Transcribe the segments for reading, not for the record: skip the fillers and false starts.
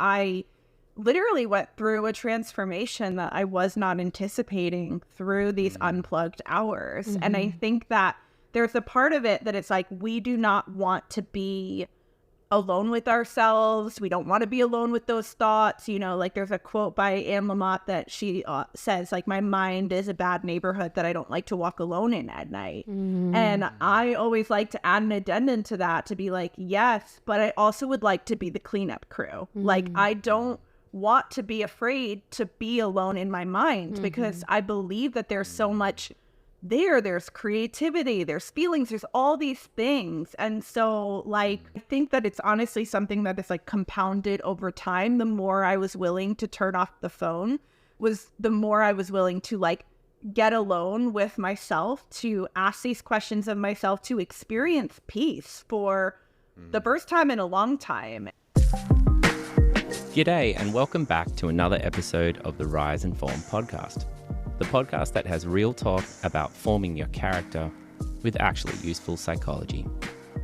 I literally went through a transformation that I was not anticipating through these unplugged hours. And I think that there's a part of it that it's like, we do not want to be alone with ourselves. We don't want to be alone with those thoughts. You know, like there's a quote by Anne Lamott that she says, like, my mind is a bad neighborhood that I don't like to walk alone in at night. And I always like to add an addendum to that, to be like, yes, but I also would like to be the cleanup crew. Like, I don't want to be afraid to be alone in my mind, because I believe that there's so much there's creativity, there's feelings, there's all these things. And so, like, I think that it's honestly something that is like compounded over time. The more I was willing to turn off the phone, was the more I was willing to like get alone with myself, to ask these questions of myself, to experience peace for the first time in a long time. G'day and welcome back to another episode of the Rise and Form podcast. The podcast that has real talk about forming your character with actually useful psychology.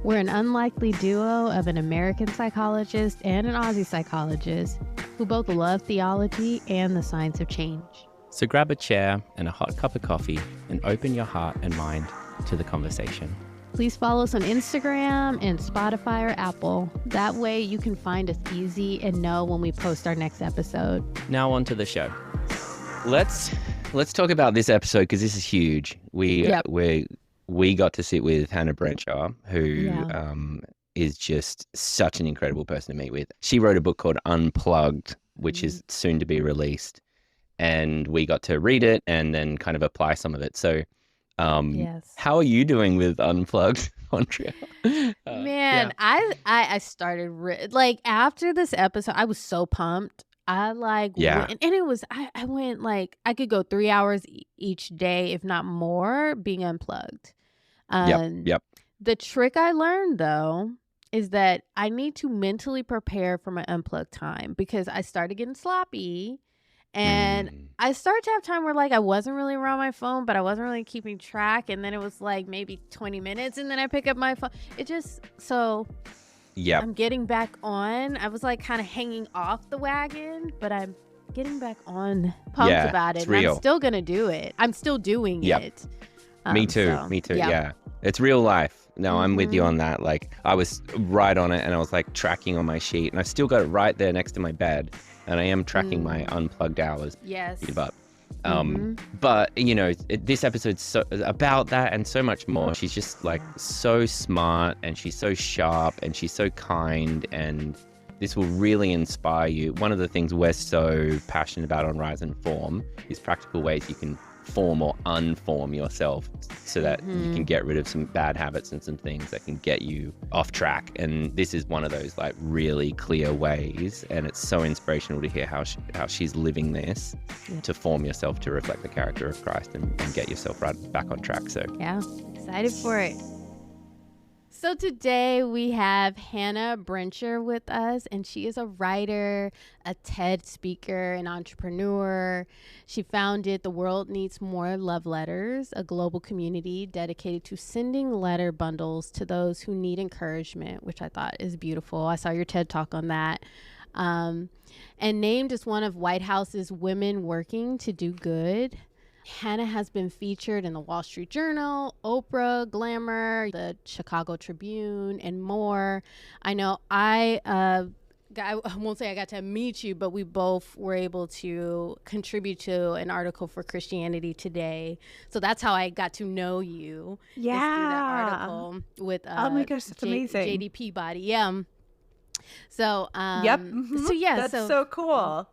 We're an unlikely duo of an American psychologist and an Aussie psychologist who both love theology and the science of change. So grab a chair and a hot cup of coffee and open your heart and mind to the conversation. Please follow us on Instagram and Spotify or Apple. That way you can find us easy and know when we post our next episode. Now on to the show. Let's talk about this episode because this is huge. We got to sit with Hannah Brencher, who is just such an incredible person to meet with. She wrote a book called Unplugged, which is soon to be released, and we got to read it and then kind of apply some of it. So, how are you doing with Unplugged, Andrea? I started like after this episode, I was so pumped. I went, and it was, I went like, I could go 3 hours each day, if not more, being unplugged. The trick I learned though, is that I need to mentally prepare for my unplugged time, because I started getting sloppy and I started to have time where like, I wasn't really around my phone, but I wasn't really keeping track. And then it was like maybe 20 minutes and then I pick up my phone. I'm getting back on. I was like kind of hanging off the wagon, but I'm getting back on, pumped about it. And real. I'm still going to do it. I'm still doing it. Me too. Yeah. It's real life. No, I'm with you on that. Like, I was right on it and I was like tracking on my sheet, and I still got it right there next to my bed. And I am tracking my unplugged hours. Yes. But, you know, this episode's so about that and so much more. She's just like so smart, and she's so sharp, and she's so kind, and this will really inspire you. One of the things we're so passionate about on Rise and Form is practical ways you can form or unform yourself so that you can get rid of some bad habits and some things that can get you off track. And this is one of those like really clear ways, and it's so inspirational to hear how she's living this to form yourself to reflect the character of Christ and get yourself right back on track. So excited for it. So today we have Hannah Brencher with us, and she is a writer, a TED speaker, an entrepreneur. She founded The World Needs More Love Letters, a global community dedicated to sending letter bundles to those who need encouragement, which I thought is beautiful. I saw your TED talk on that. And named as one of White House's Women Working to Do Good. Hannah has been featured in the Wall Street Journal, Oprah, Glamour, the Chicago Tribune, and more. I know I won't say I got to meet you, but we both were able to contribute to an article for Christianity Today. So that's how I got to know you. Yeah. Through that article with oh my gosh, that's amazing. JD Peabody. Yeah. So that's so cool.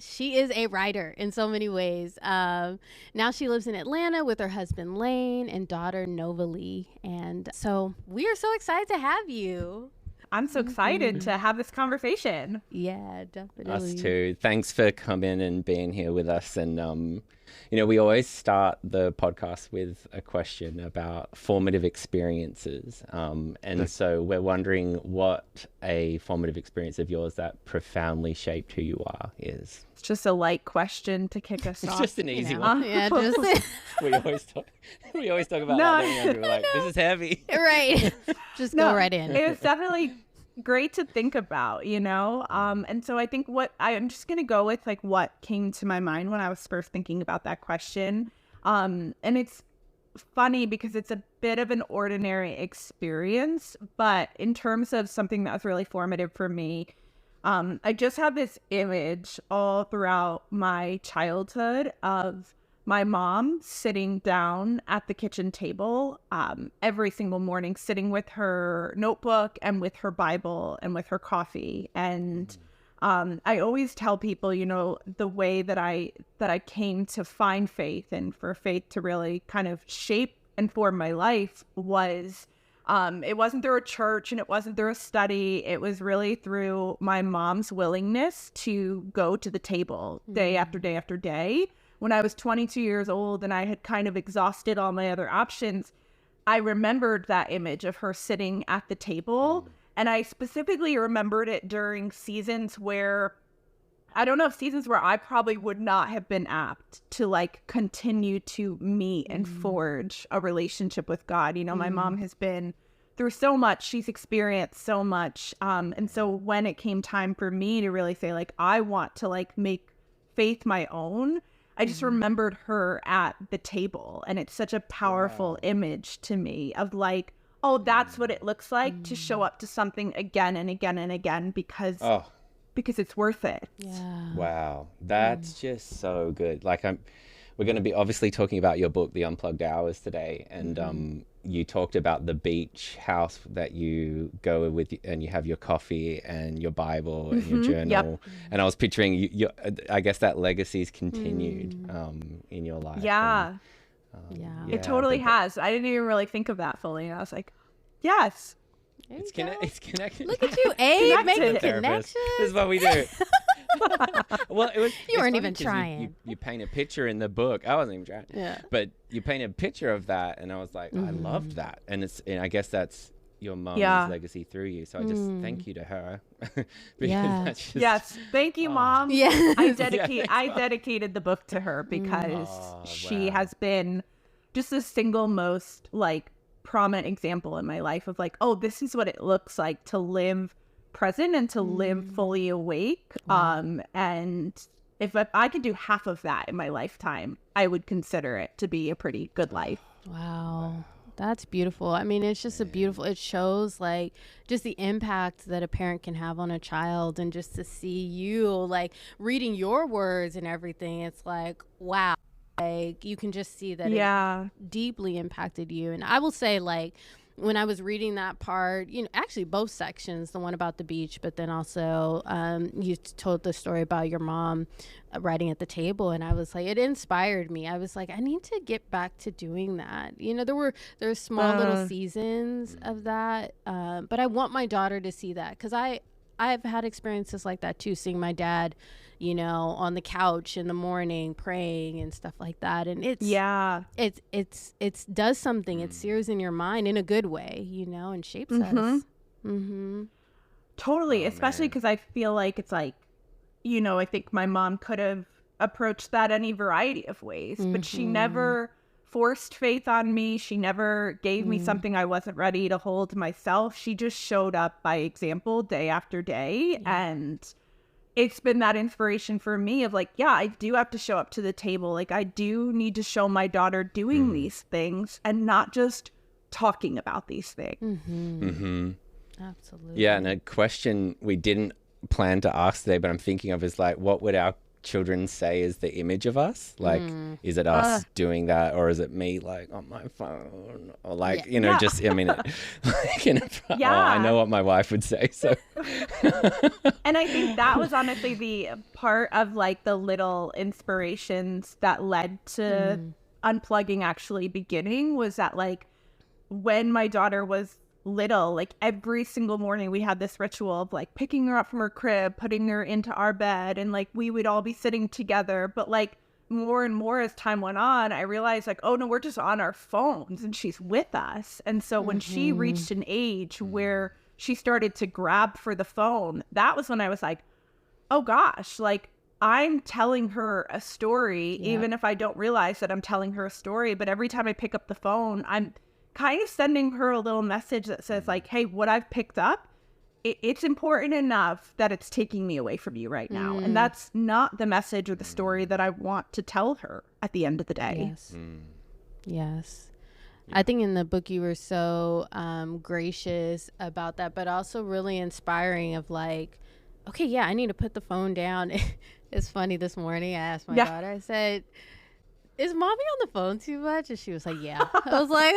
She is a writer in so many ways. Now she lives in Atlanta with her husband Lane and daughter Nova Lee. And so we are so excited to have you. I'm so excited to have this conversation. Yeah, definitely. Us too. Thanks for coming and being here with us. And, you know, we always start the podcast with a question about formative experiences. And so we're wondering what a formative experience of yours that profoundly shaped who you are is. It's just a light question to kick us off. It's just an easy one. Yeah, just we always talk about that. We're like, this is heavy. Right. Just go right in. It was definitely great to think about, and so I think what I'm just gonna go with like what came to my mind when I was first thinking about that question, and it's funny because it's a bit of an ordinary experience, but in terms of something that was really formative for me, I just have this image all throughout my childhood of my mom sitting down at the kitchen table every single morning, sitting with her notebook and with her Bible and with her coffee. And I always tell people, the way that I came to find faith and for faith to really kind of shape and form my life was it wasn't through a church and it wasn't through a study. It was really through my mom's willingness to go to the table day after day after day. When I was 22 years old and I had kind of exhausted all my other options, I remembered that image of her sitting at the table. And I specifically remembered it during seasons where, I don't know, seasons where I probably would not have been apt to like continue to meet and forge a relationship with God. My mom has been through so much. She's experienced so much. And so when it came time for me to really say like, I want to like make faith my own, I just remembered her at the table. And it's such a powerful image to me of like, oh, that's what it looks like to show up to something again and again and again because it's worth it. Yeah. Wow. That's just so good. Like we're going to be obviously talking about your book, The Unplugged Hours, today. And you talked about the beach house that you go with and you have your coffee and your Bible and your journal. Yep. And I was picturing I guess that legacy's continued in your life. Yeah. And, It totally has. I didn't even really think of that fully. And I was like, yes. It's connected. Look at you, Abe, making Therapist. connections. This is what we do. Well, You weren't even funny trying. you paint a picture in the book. I wasn't even trying. Yeah. But you paint a picture of that, and I was like, I loved that. And I guess that's your mom's legacy through you. So I just thank you to her. That's just, Yes. Thank you, Mom. Yeah. I dedicated the book to her because she has been just the single most like prominent example in my life of like, oh, this is what it looks like to live present and to live fully awake. And if I could do half of that in my lifetime, I would consider it to be a pretty good life. Wow. That's beautiful. I mean, it's just it shows like just the impact that a parent can have on a child, and just to see you like reading your words and everything. It's like, wow. Like you can just see that it deeply impacted you. And I will say, like, when I was reading that part, actually both sections, the one about the beach, but then also you told the story about your mom writing at the table, and I was like, it inspired me. I was like, I need to get back to doing that. There were small little seasons of that, but I want my daughter to see that, because I've had experiences like that too, seeing my dad on the couch in the morning praying and stuff like that. And it's does something. It sears in your mind in a good way, and shapes us. Totally. Especially because I feel like it's like, I think my mom could have approached that any variety of ways, but she never forced faith on me. She never gave me something I wasn't ready to hold myself. She just showed up by example day after day. And it's been that inspiration for me of like, I do have to show up to the table. Like I do need to show my daughter doing these things and not just talking about these things. Absolutely. Yeah. And a question we didn't plan to ask today, but I'm thinking of is like, what would our children say is the image of us? Like, is it us doing that, or is it me like on my phone, or like just I know what my wife would say. So and I think that was honestly the part of like the little inspirations that led to unplugging actually beginning, was that like when my daughter was little, like every single morning we had this ritual of like picking her up from her crib, putting her into our bed, and like we would all be sitting together. But like more and more as time went on, I realized like, oh no, we're just on our phones and she's with us. And so when she reached an age where she started to grab for the phone, that was when I was like, oh gosh, like I'm telling her a story, even if I don't realize that I'm telling her a story. But every time I pick up the phone, I'm kind of sending her a little message that says like, hey, what I've picked up it's important enough that it's taking me away from you right now. And that's not the message or the story that I want to tell her at the end of the day. Yes. Yes. I think in the book you were so gracious about that, but also really inspiring of like, okay, yeah, I need to put the phone down. It's funny, this morning I asked my daughter, I said, is mommy on the phone too much? And she was like, yeah. I was like,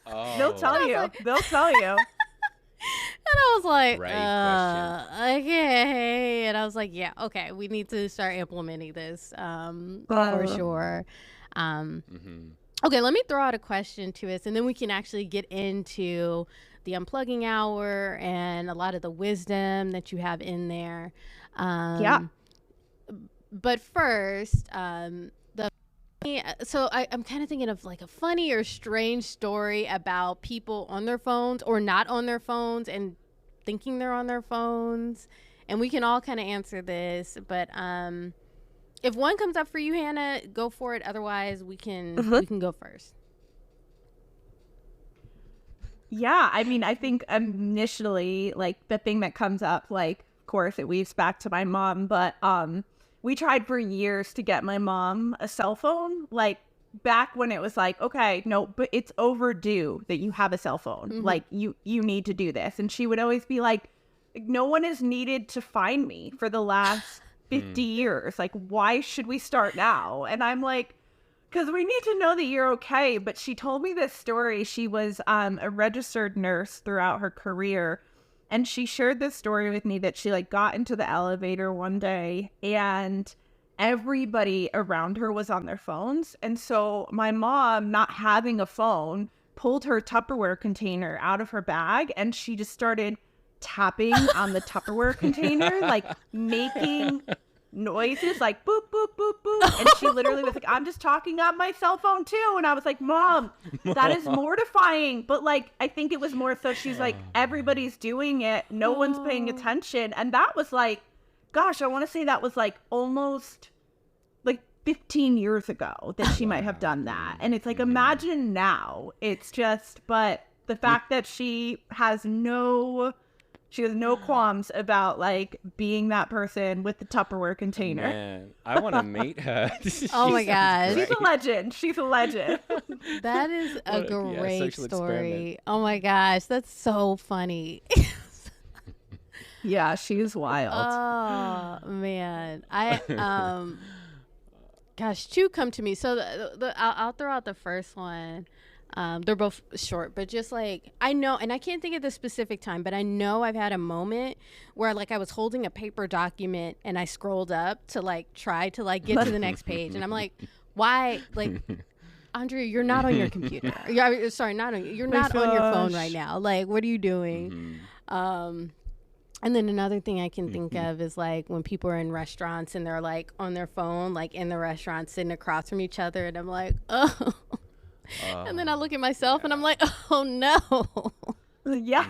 Oh. They'll tell you. They'll tell you. And I was like, Great question. okay. And I was like, yeah, okay, we need to start implementing this for sure. Okay, let me throw out a question to us, and then we can actually get into the unplugging hour and a lot of the wisdom that you have in there. But first, so I'm kind of thinking of like a funny or strange story about people on their phones or not on their phones and thinking they're on their phones. And we can all kind of answer this, but if one comes up for you, Hannah, go for it. Otherwise, we can go first. Yeah, I mean, I think initially, like, the thing that comes up, like, of course, it weaves back to my mom, but we tried for years to get my mom a cell phone, like, back when it was like, okay, no, but it's overdue that you have a cell phone. Like, you need to do this. And she would always be like, no one has needed to find me for the last 50 years. Like, why should we start now? And I'm like, because we need to know that you're okay. But she told me this story. She was a registered nurse throughout her career. And she shared this story with me that she like got into the elevator one day and everybody around her was on their phones. And so my mom, not having a phone, pulled her Tupperware container out of her bag and she just started tapping on the Tupperware container, like making noises like boop, boop, boop, boop. And she literally was like, I'm just talking on my cell phone too. And I was like, Mom, that is mortifying. But like, I think it was more so she's like, everybody's doing it. No one's paying attention. And that was like, gosh, I want to say that was like almost like 15 years ago that she might have done that. And it's like, imagine now. It's just, but the fact that she has no qualms about like being that person with the Tupperware container. Man, I want to meet her. Oh my gosh. She's a legend. She's a legend. That is a great social story. experiment. Oh my gosh, that's so funny. Yeah, she's wild. Oh man, gosh, two come to me. So I'll throw out the first one. They're both short, but just like I know, and I can't think of the specific time, but I know I've had a moment where like I was holding a paper document and I scrolled up to like try to like get to the next page, and I'm like, why, like, Andrea, you're not on your computer. Sorry, you're not on your phone right now. Like, what are you doing? And then another thing I can think of is like when people are in restaurants and they're like on their phone, like in the restaurant sitting across from each other, and I'm like, oh. And then I look at myself and I'm like, oh no. Yeah.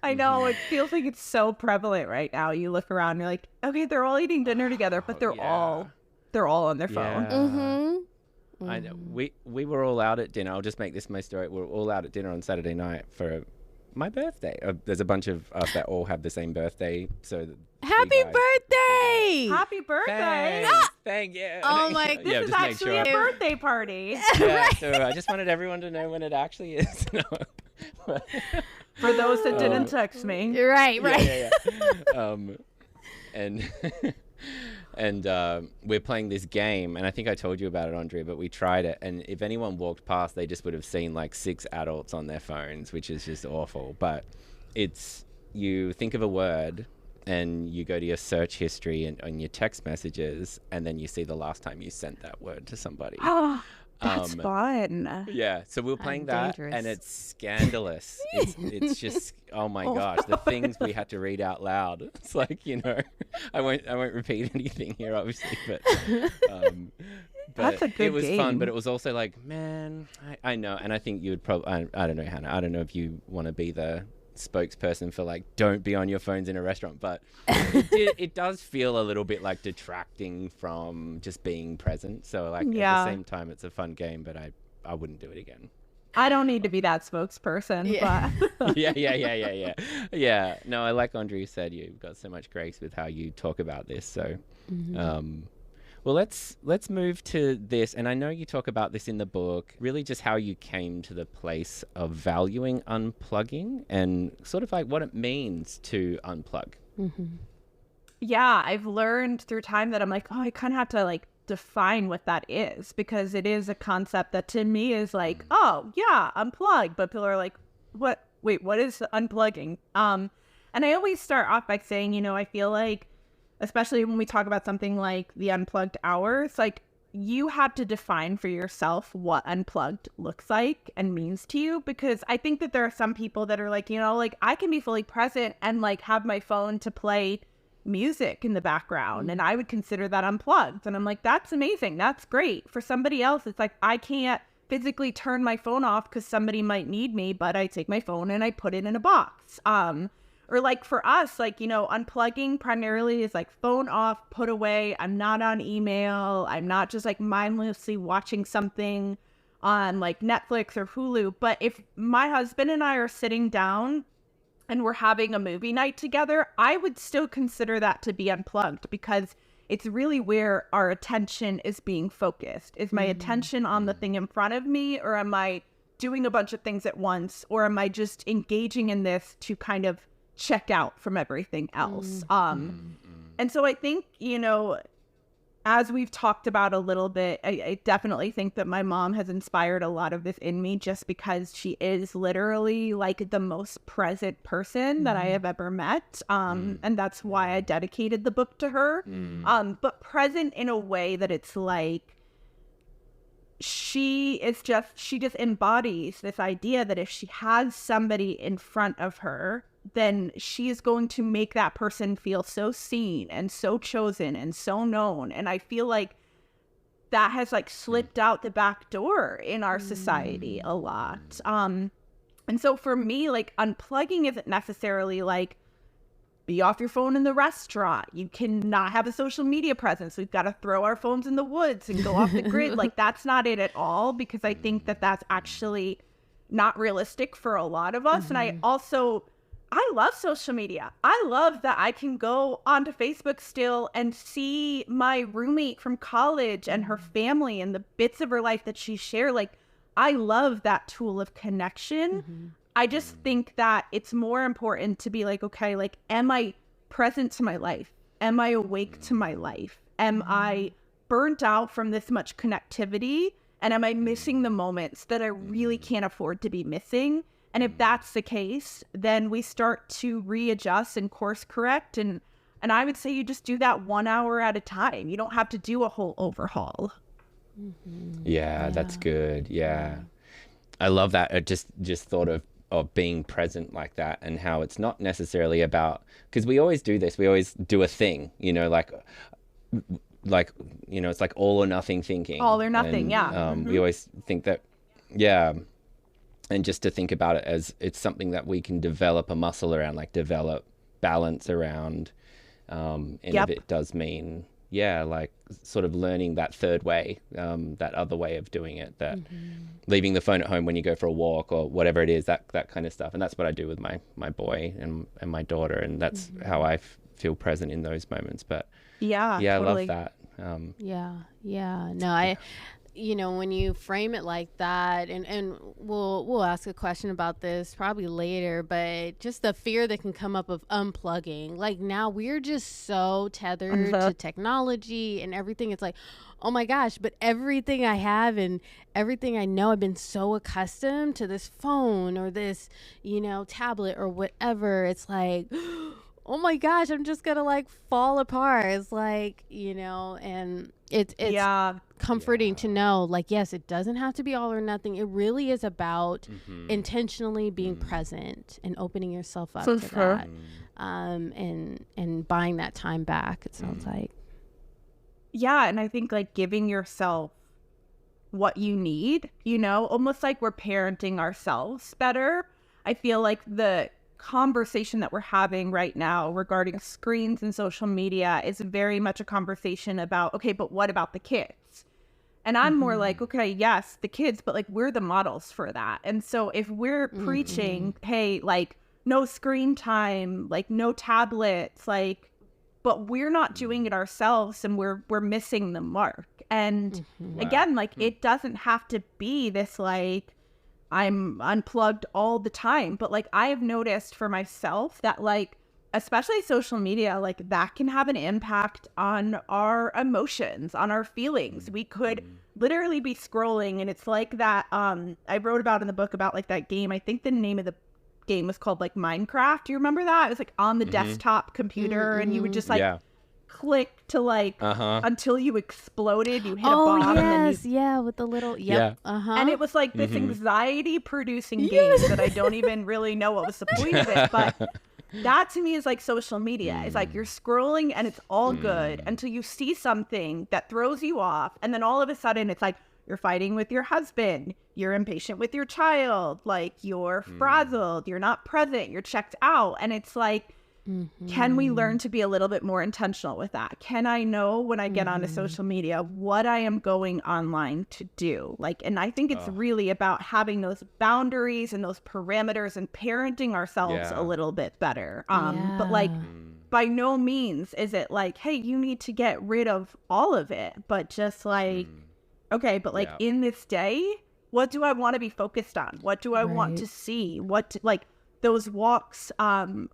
I know. It feels like it's so prevalent right now. You look around, you're like, okay, they're all eating dinner together, but they're all on their phone. I know. We were all out at dinner. I'll just make this my story. We were all out at dinner on Saturday night for my birthday. There's a bunch of us that all have the same birthday. So happy birthday! Happy birthday! Thank you. Oh my! This is actually a birthday party. Yeah, so I just wanted everyone to know when it actually is. For those that didn't text me. Right. Yeah. And we're playing this game, and I think I told you about it, Andrea, but we tried it, and if anyone walked past, they just would have seen like 6 adults on their phones, which is just awful. But it's, you think of a word and you go to your search history and on your text messages, and then you see the last time you sent that word to somebody. Oh, that's fun. Yeah, so we were playing that, dangerous. and it's scandalous. It's just, oh my gosh, the things we had to read out loud. It's like, you know, I won't repeat anything here, obviously, but that's a good it was game. fun. But it was also like, man, I know, and I think you would probably, I don't know, Hannah, I don't know if you want to be the spokesperson for like, don't be on your phones in a restaurant, but it does feel a little bit like detracting from just being present. So like at the same time, it's a fun game, but I wouldn't do it again. I don't need to be that spokesperson, but yeah. No, I like Andre said, you've got so much grace with how you talk about this. So, well, let's move to this. And I know you talk about this in the book, really just how you came to the place of valuing unplugging and sort of like what it means to unplug. Yeah, I've learned through time that I'm like, oh, I kind of have to like define what that is, because it is a concept that to me is like, oh yeah, unplug. But people are like, what? Wait, what is unplugging? And I always start off by saying, you know, I feel like, especially when we talk about something like the Unplugged Hours, like you have to define for yourself what unplugged looks like and means to you. Because I think that there are some people that are like, you know, like I can be fully present and like have my phone to play music in the background and I would consider that unplugged. And I'm like, that's amazing. That's great. For somebody else, it's like, I can't physically turn my phone off because somebody might need me, but I take my phone and I put it in a box. Or like for us, like, you know, unplugging primarily is like phone off, put away. I'm not on email. I'm not just like mindlessly watching something on like Netflix or Hulu. But if my husband and I are sitting down and we're having a movie night together, I would still consider that to be unplugged, because it's really where our attention is being focused. Is my attention on the thing in front of me, or am I doing a bunch of things at once, or am I just engaging in this to kind of check out from everything else? And so I think, you know, as we've talked about a little bit, I definitely think that my mom has inspired a lot of this in me, just because she is literally like the most present person that I have ever met. And that's why I dedicated the book to her. But present in a way that it's like, she just embodies this idea that if she has somebody in front of her, then she is going to make that person feel so seen and so chosen and so known. And I feel like that has like slipped out the back door in our society a lot. And so for me, like unplugging isn't necessarily like be off your phone in the restaurant. You cannot have a social media presence. We've got to throw our phones in the woods and go off the grid. Like that's not it at all, because I think that that's actually not realistic for a lot of us. And I love social media. I love that I can go onto Facebook still and see my roommate from college and her family and the bits of her life that she shared. Like, I love that tool of connection. I just think that it's more important to be like, okay, like, am I present to my life? Am I awake to my life? Am I burnt out from this much connectivity? And am I missing the moments that I really can't afford to be missing? And if that's the case, then we start to readjust and course correct. And I would say you just do that 1 hour at a time. You don't have to do a whole overhaul. Yeah, that's good. Yeah. I love that. I just thought of being present like that, and how it's not necessarily about, because we always do this. We always do a thing, you know, like, you know, it's like all or nothing thinking. All or nothing, We always think that, and just to think about it as it's something that we can develop a muscle around, like develop balance around. And if it does mean, like sort of learning that third way, that other way of doing it, that leaving the phone at home when you go for a walk or whatever it is, that kind of stuff. And that's what I do with my boy and my daughter. And that's how I feel present in those moments. But totally. I love that. No, you know, when you frame it like that, and we'll ask a question about this probably later, but just the fear that can come up of unplugging. Like now we're just so tethered to technology and everything. It's like, oh my gosh, but everything I have and everything I know, I've been so accustomed to this phone or this, you know, tablet or whatever. It's like, oh my gosh, I'm just gonna like fall apart. It's like, you know, and it's comforting to know, like, yes, it doesn't have to be all or nothing. It really is about intentionally being present and opening yourself up to that, and buying that time back, it sounds like. Yeah, and I think like giving yourself what you need, you know, almost like we're parenting ourselves better. I feel like the conversation that we're having right now regarding screens and social media is very much a conversation about, okay, but what about the kids? And I'm more like, okay, yes, the kids, but like we're the models for that. And so if we're preaching, hey, like no screen time, like no tablets, like, but we're not doing it ourselves, and we're missing the mark. And again, like it doesn't have to be this like I'm unplugged all the time, but like I have noticed for myself that like especially social media, like that can have an impact on our emotions, on our feelings. We could literally be scrolling, and it's like that I wrote about in the book about like that game. I think the name of the game was called like Minecraft. Do you remember that? It was like on the desktop computer, and you would just like click to like until you exploded. You hit a bomb. And then with the little and it was like this anxiety producing game that I don't even really know what was the point of it, but that to me is like social media. It's like you're scrolling and it's all good until you see something that throws you off, and then all of a sudden it's like you're fighting with your husband, you're impatient with your child, like you're frazzled, you're not present, you're checked out. And it's like, can we learn to be a little bit more intentional with that? Can I know when I get onto social media what I am going online to do? Like, and I think it's really about having those boundaries and those parameters and parenting ourselves a little bit better. But like, by no means is it like, hey, you need to get rid of all of it, but just like, okay, but like in this day, what do I want to be focused on? What do I want to see? Like those walks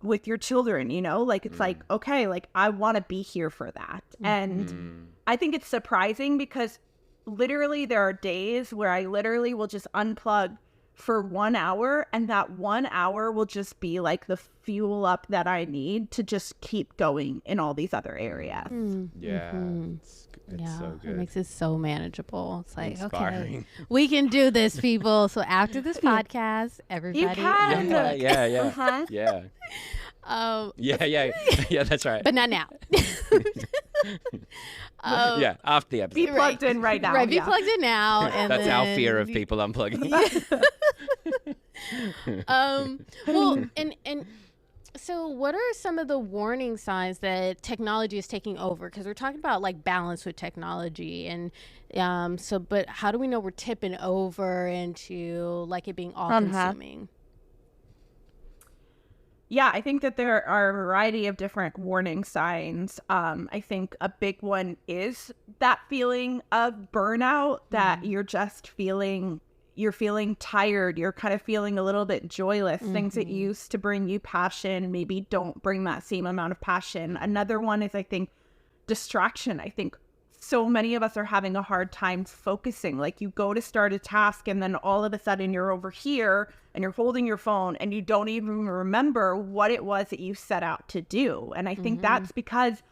with your children, you know, like it's like, okay, like I want to be here for that. And I think it's surprising because literally there are days where I literally will just unplug for 1 hour, and that 1 hour will just be like the fuel up that I need to just keep going in all these other areas. It's so good. It makes it so manageable. It's like, inspiring. Okay, we can do this, people. So after this podcast, everybody, you can. Yeah, that's right. But not now. After the episode. Be plugged in right now. Right, be plugged in now. And that's then our fear of people unplugging. Well, and so what are some of the warning signs that technology is taking over? Because we're talking about like balance with technology, and but how do we know we're tipping over into like it being all consuming? Yeah, I think that there are a variety of different warning signs. I think a big one is that feeling of burnout, that you're just feeling tired. You're kind of feeling a little bit joyless. Things that used to bring you passion maybe don't bring that same amount of passion. Another one is, I think, distraction. I think so many of us are having a hard time focusing. Like you go to start a task and then all of a sudden you're over here and you're holding your phone and you don't even remember what it was that you set out to do. And I think that's because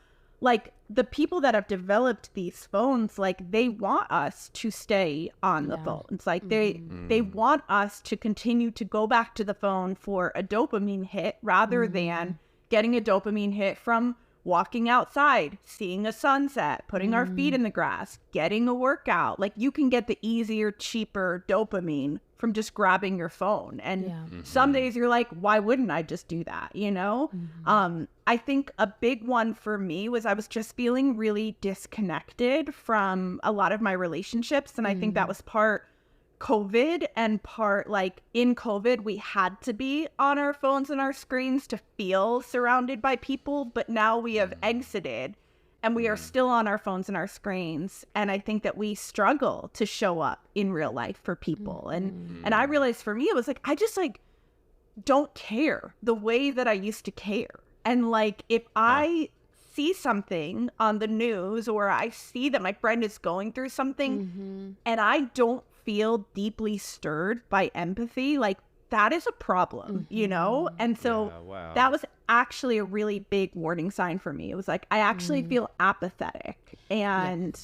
like the people that have developed these phones, like they want us to stay on the phone. It's like they want us to continue to go back to the phone for a dopamine hit rather than getting a dopamine hit from walking outside, seeing a sunset, putting our feet in the grass, getting a workout. Like you can get the easier, cheaper dopamine from just grabbing your phone. And some days you're like, why wouldn't I just do that? You know? I think a big one for me was I was just feeling really disconnected from a lot of my relationships. And I think that was part COVID and part like in COVID, we had to be on our phones and our screens to feel surrounded by people. But now we have exited and we are still on our phones and our screens. And I think that we struggle to show up in real life for people. And I realized for me, it was like, I just like don't care the way that I used to care. And like, if I see something on the news or I see that my friend is going through something and I don't feel deeply stirred by empathy, like that is a problem, you know? And so that was actually a really big warning sign for me. It was like, I actually feel apathetic and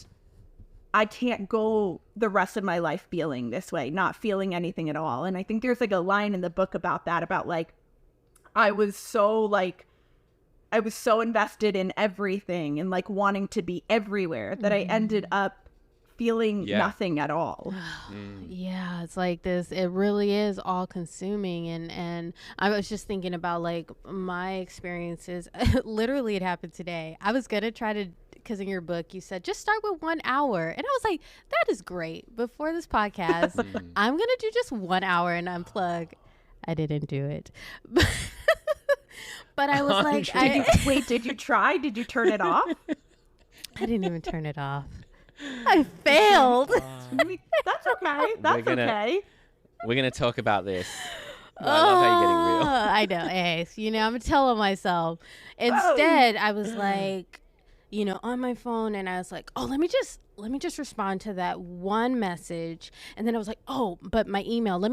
I can't go the rest of my life feeling this way, not feeling anything at all. And I think there's like a line in the book about that, about like, I was so invested in everything and like wanting to be everywhere that I ended up feeling nothing at all. Yeah, it's like this, it really is all consuming. And I was just thinking about like my experiences. Literally it happened today. I was gonna try to because in your book you said just start with 1 hour, and I was like, that is great. Before this podcast, I'm gonna do just 1 hour and unplug. I didn't do it, but I was like, wait, did you try? Did you turn it off? I didn't even turn it off. I failed. That's okay. That's okay. We're gonna talk about this. I love how you're getting real. I know. Hey, you know, I'm telling myself. Instead, I was like, you know, on my phone, and I was like, oh, let me just respond to that one message. And then I was like, oh, but my email, I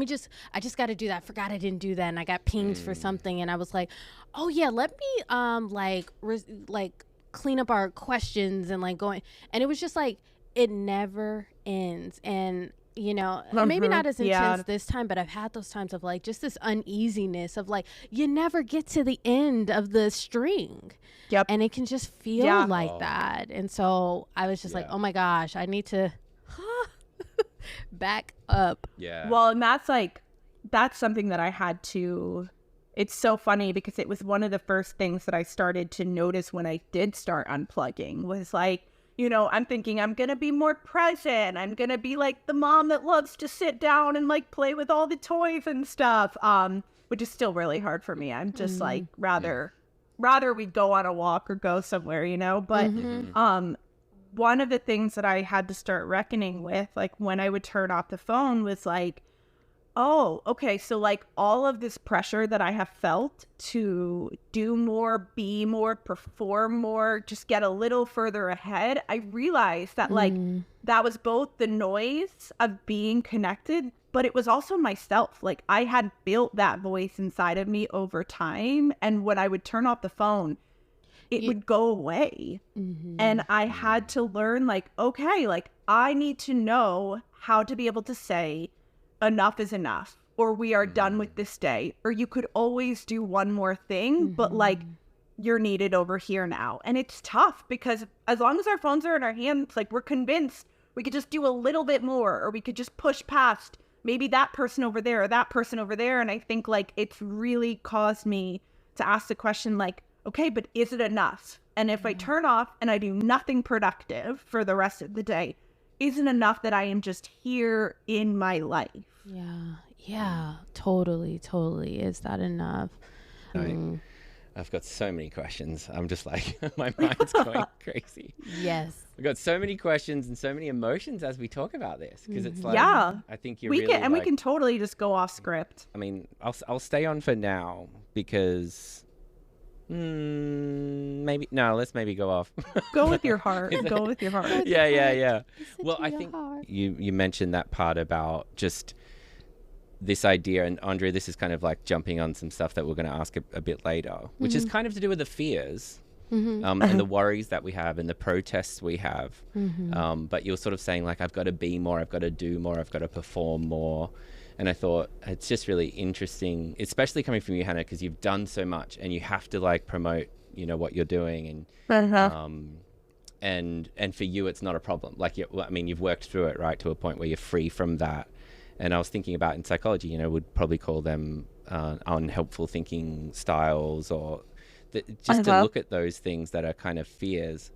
just got to do that. Forgot I didn't do that. And I got pinged for something. And I was like, oh yeah, let me, like clean up our questions and like going. And it was just like, it never ends. And, you know, maybe not as intense this time, but I've had those times of like just this uneasiness of like, you never get to the end of the string. Yep. And it can just feel like that. And so I was just like, oh my gosh, I need to back up. Yeah. Well, and that's something that I had to, it's so funny because it was one of the first things that I started to notice when I did start unplugging was like, you know, I'm thinking I'm going to be more present. I'm going to be like the mom that loves to sit down and like play with all the toys and stuff, which is still really hard for me. I'm just like, rather we go on a walk or go somewhere, you know, but one of the things that I had to start reckoning with, like when I would turn off the phone was like, oh, okay. So like all of this pressure that I have felt to do more, be more, perform more, just get a little further ahead. I realized that like that was both the noise of being connected, but it was also myself. Like I had built that voice inside of me over time. And when I would turn off the phone, it would go away. And I had to learn like, okay, like I need to know how to be able to say, enough is enough, or we are done with this day, or you could always do one more thing, but like you're needed over here now. And it's tough because as long as our phones are in our hands, like we're convinced we could just do a little bit more, or we could just push past maybe that person over there or that person over there. And I think like it's really caused me to ask the question like, okay, but is it enough? And if I turn off and I do nothing productive for the rest of the day, isn't enough that I am just here in my life. Yeah, totally. Is that enough? I've got so many questions. I'm just like, my mind's going crazy. Yes. I've got so many questions and so many emotions as we talk about this, because it's like, I think we can totally just go off script. I mean, I'll stay on for now because let's maybe go off. Go with your heart. Go with your heart. Yeah. Well, I think you mentioned that part about just this idea, and Andrea, this is kind of like jumping on some stuff that we're going to ask a bit later, which is kind of to do with the fears and the worries that we have and the protests we have. But you're sort of saying like, I've got to be more, I've got to do more, I've got to perform more. And I thought it's just really interesting, especially coming from you, Hannah, because you've done so much and you have to like promote, you know, what you're doing. And and for you, it's not a problem. Like, you've worked through it, right, to a point where you're free from that. And I was thinking about in psychology, you know, would probably call them unhelpful thinking styles, or just to look at those things that are kind of fears.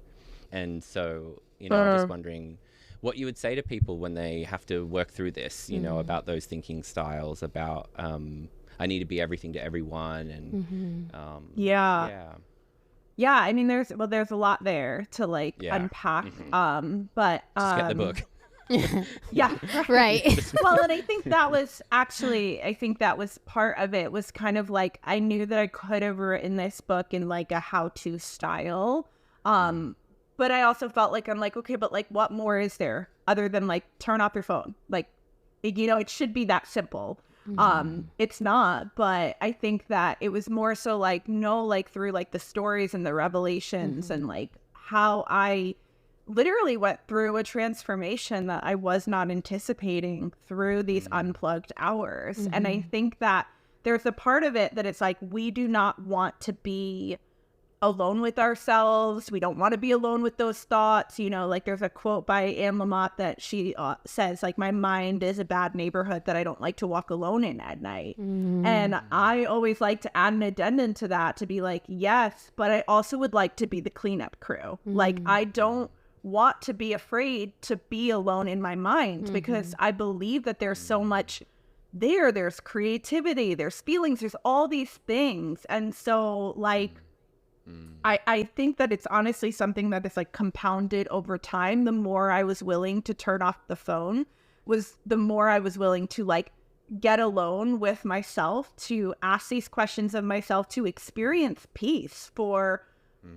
And so, you know, I'm just wondering what you would say to people when they have to work through this, you know, about those thinking styles, about I need to be everything to everyone, and I mean, there's a lot there to like unpack. But just get the book. Right. Well, and I think that was part of it, was kind of like I knew that I could have written this book in like a how-to style. But I also felt like I'm like, okay, but like what more is there other than like turn off your phone? Like, you know, it should be that simple. It's not, but I think that it was more so like, no, like through like the stories and the revelations and like how I literally went through a transformation that I was not anticipating through these unplugged hours. And I think that there's a part of it that it's like, we do not want to be alone with ourselves. We don't want to be alone with those thoughts. You know, like there's a quote by Anne Lamott that she says, like, my mind is a bad neighborhood that I don't like to walk alone in at night. And I always like to add an addendum to that, to be like, yes, but I also would like to be the cleanup crew. Like, I don't want to be afraid to be alone in my mind, because I believe that there's so much there's creativity, there's feelings, there's all these things. And so, like, I think that it's honestly something that is like compounded over time. The more I was willing to turn off the phone, was the more I was willing to like get alone with myself, to ask these questions of myself, to experience peace for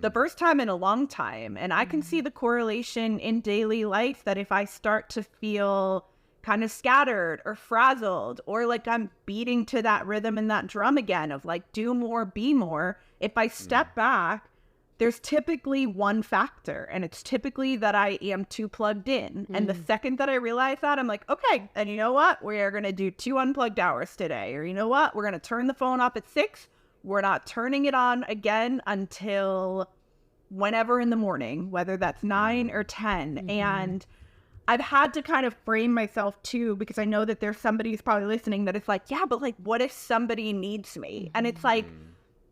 the first time in a long time. And I can see the correlation in daily life, that if I start to feel kind of scattered or frazzled, or like I'm beating to that rhythm and that drum again of like, do more, be more, if I step back, there's typically one factor, and it's typically that I am too plugged in. And the second that I realize that, I'm like, okay, and you know what? We are going to do 2 unplugged hours today. Or you know what? We're going to turn the phone off at 6. We're not turning it on again until whenever in the morning, whether that's 9 or 10. And I've had to kind of frame myself too, because I know that there's somebody who's probably listening that is like, yeah, but like, what if somebody needs me? And it's like,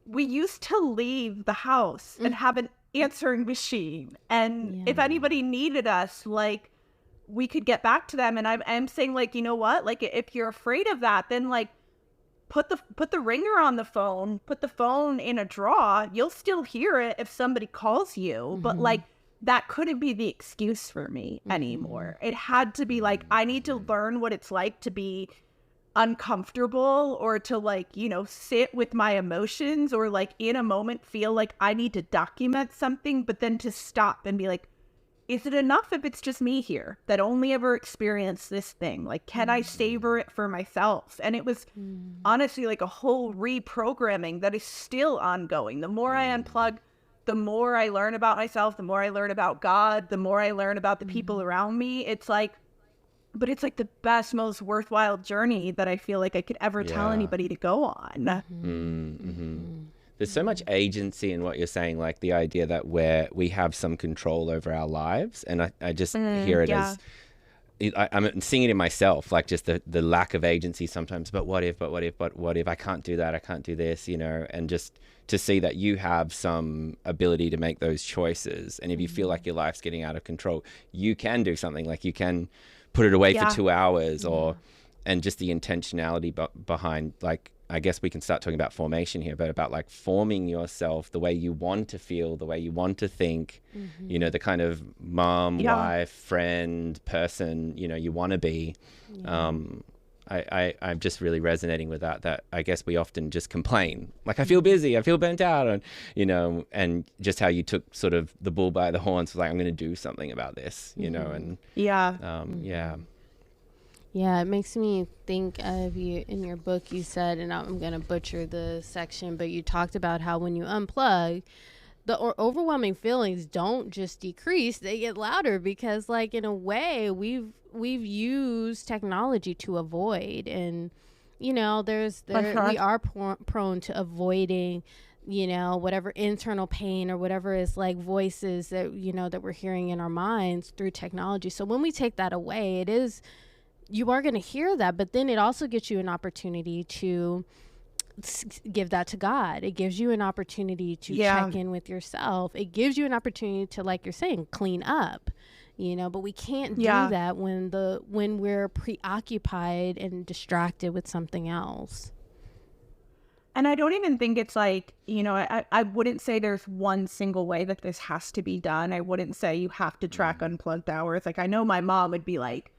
we used to leave the house and have an answering machine. And if anybody needed us, like, we could get back to them. And I'm saying, like, you know what? Like, if you're afraid of that, then like, put the ringer on the phone, put the phone in a drawer. You'll still hear it if somebody calls you. But like, that couldn't be the excuse for me anymore. It had to be like, I need to learn what it's like to be uncomfortable, or to like, you know, sit with my emotions, or like in a moment feel like I need to document something, but then to stop and be like, is it enough if it's just me here that only ever experienced this thing? Like, can I savor it for myself? And it was honestly like a whole reprogramming that is still ongoing. The more I unplug, the more I learn about myself, the more I learn about God, the more I learn about the people around me. It's like, but it's like the best, most worthwhile journey that I feel like I could ever tell anybody to go on. There's so much agency in what you're saying, like the idea that we have some control over our lives. And I just hear it as, I'm seeing it in myself, like just the lack of agency sometimes. But what if I can't do that, I can't do this, you know, and just to see that you have some ability to make those choices. And if you feel like your life's getting out of control, you can do something, like you can put it away for 2 hours, or, and just the intentionality behind, like, I guess we can start talking about formation here, but about like forming yourself the way you want to feel, the way you want to think, you know, the kind of mom, wife, friend, person, you know, you want to be. I'm just really resonating with that I guess we often just complain, like, I feel busy, I feel burnt out, and, you know, and just how you took sort of the bull by the horns, like, I'm going to do something about this, you know, and Yeah, it makes me think of you in your book. You said, and I'm going to butcher the section, but you talked about how when you unplug, the overwhelming feelings don't just decrease, they get louder, because like in a way we've used technology to avoid, and you know we are prone to avoiding, you know, whatever internal pain or whatever is like voices that, you know, that we're hearing in our minds through technology. So when we take that away, you are going to hear that, but then it also gets you an opportunity to give that to God. It gives you an opportunity to check in with yourself. It gives you an opportunity to, like you're saying, clean up, you know, but we can't do that when we're preoccupied and distracted with something else. And I don't even think it's like, you know, I wouldn't say there's one single way that this has to be done. I wouldn't say you have to track unplugged hours. Like, I know my mom would be like,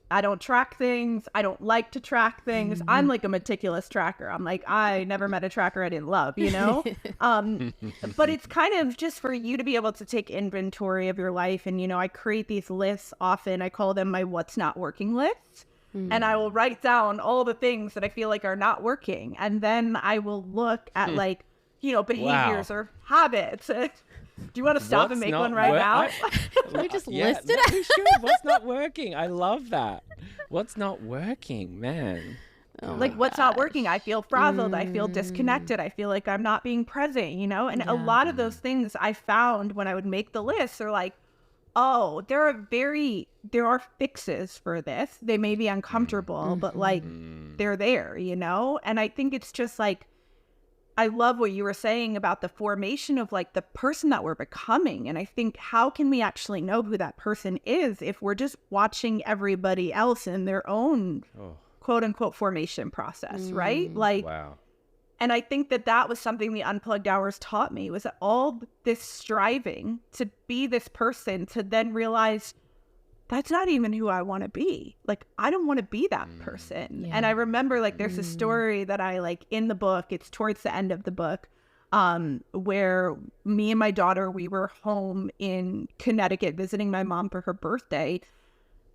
I don't track things. I don't like to track things. I'm like a meticulous tracker. I'm like, I never met a tracker I didn't love, you know? But it's kind of just for you to be able to take inventory of your life. And, you know, I create these lists often. I call them my what's not working lists. And I will write down all the things that I feel like are not working. And then I will look at like, you know, behaviors or habits. Do you want to stop and make one right now? Can we just list it? Sure. What's not working? I love that. What's not working, man? Like, what's not working? I feel frazzled. I feel disconnected. I feel like I'm not being present, you know? And a lot of those things I found when I would make the list are like, oh, there are fixes for this. They may be uncomfortable, but like they're there, you know? And I think it's just like, I love what you were saying about the formation of like the person that we're becoming. And I think, how can we actually know who that person is if we're just watching everybody else in their own quote unquote formation process, right? Like, wow. And I think that was something the Unplugged Hours taught me, was that all this striving to be this person, to then realize that's not even who I want to be. Like, I don't want to be that person. And I remember like there's a story that I like in the book, it's towards the end of the book, where me and my daughter, we were home in Connecticut visiting my mom for her birthday.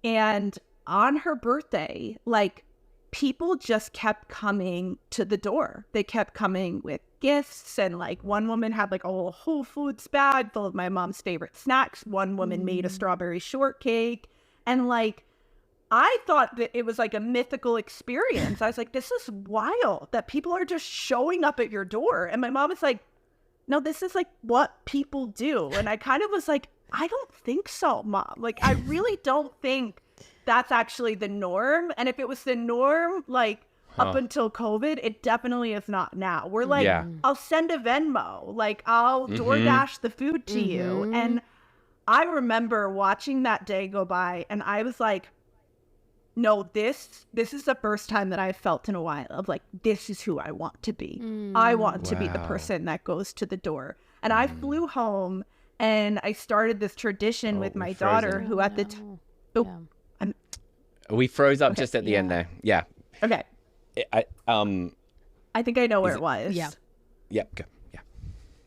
And on her birthday, like, people just kept coming to the door. They kept coming with gifts, and like one woman had like a whole Whole Foods bag full of my mom's favorite snacks. One woman made a strawberry shortcake, and like, I thought that it was like a mythical experience. I was like, this is wild that people are just showing up at your door. And my mom was like, no, this is like what people do. And I kind of was like, I don't think so, Mom. Like, I really don't think that's actually the norm. And if it was the norm, like up until COVID, it definitely is not now. We're like, I'll send a Venmo, like I'll DoorDash the food to you. And I remember watching that day go by, and I was like, no, this is the first time that I've felt in a while of like, this is who I want to be. I want to be the person that goes to the door. And I flew home, and I started this tradition with my daughter, who at the time, we froze up just at the end there. Yeah. Okay. I think I know where it was. Yeah. Yep. Go. Yeah.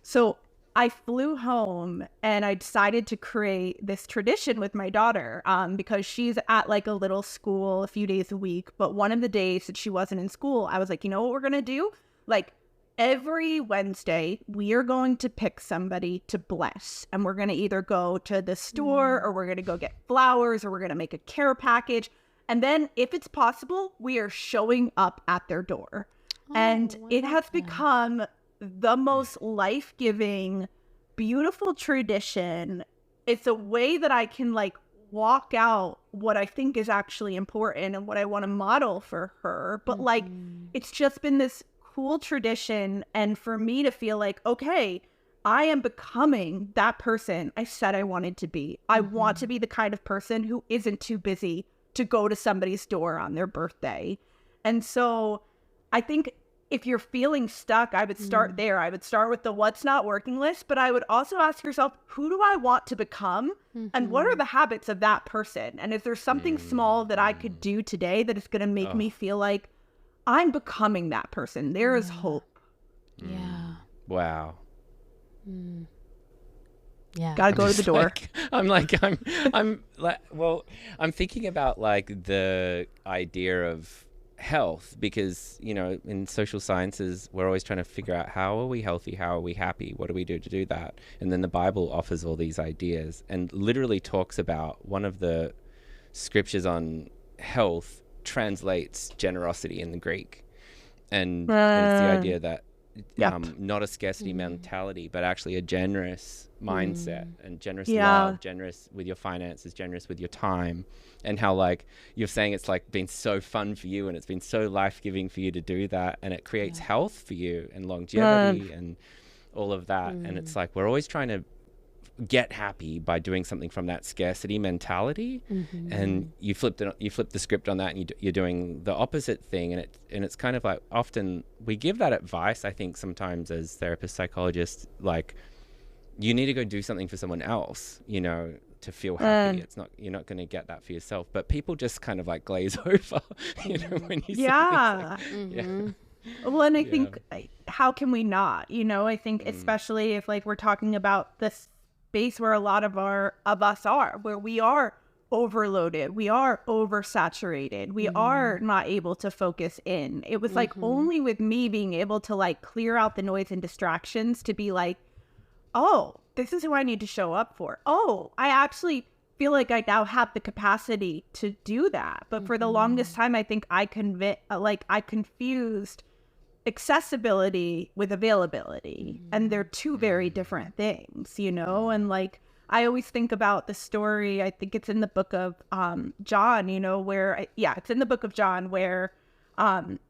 So I flew home, and I decided to create this tradition with my daughter, because she's at like a little school a few days a week. But one of the days that she wasn't in school, I was like, you know what we're going to do? Like, every Wednesday, we are going to pick somebody to bless. And we're going to either go to the store, or we're going to go get flowers, or we're going to make a care package. And then if it's possible, we are showing up at their door. And it has become the most life-giving, beautiful tradition. It's a way that I can like walk out what I think is actually important and what I want to model for her. But like, it's just been this cool tradition. And for me to feel like, okay, I am becoming that person I said I wanted to be. I want to be the kind of person who isn't too busy to go to somebody's door on their birthday. And so I think if you're feeling stuck, I would start there. I would start with the what's not working list, but I would also ask yourself, who do I want to become? And what are the habits of that person? And is there something small that I could do today that is going to make me feel like I'm becoming that person? There is hope. Yeah. Wow. Yeah. Gotta go to the door. I'm thinking about like the idea of health, because, you know, in social sciences, we're always trying to figure out, how are we healthy? How are we happy? What do we do to do that? And then the Bible offers all these ideas and literally talks about, one of the scriptures on health translates generosity in the Greek. And it's the idea that not a scarcity mentality, but actually a generous mindset, and generous love, generous with your finances, generous with your time. And how, like, you're saying it's like been so fun for you, and it's been so life-giving for you to do that, and it creates health for you and longevity and all of that. And it's like, we're always trying to get happy by doing something from that scarcity mentality, and you flip the script on that, and you're doing the opposite thing. And it's kind of like, often we give that advice, I think, sometimes as therapists, psychologists, like, you need to go do something for someone else, you know, to feel happy. You're not going to get that for yourself. But people just kind of like glaze over, you know, when you say Well, and I think, how can we not? You know, I think especially if like we're talking about the space where a lot of us are, where we are overloaded, we are oversaturated, we are not able to focus in. It was like only with me being able to like clear out the noise and distractions to be like, oh, this is who I need to show up for. Oh, I actually feel like I now have the capacity to do that. But for the longest time, I think I confused accessibility with availability, and they're two very different things, you know. And like, I always think about the story, I think it's in the book of John, you know, where it's in the book of John where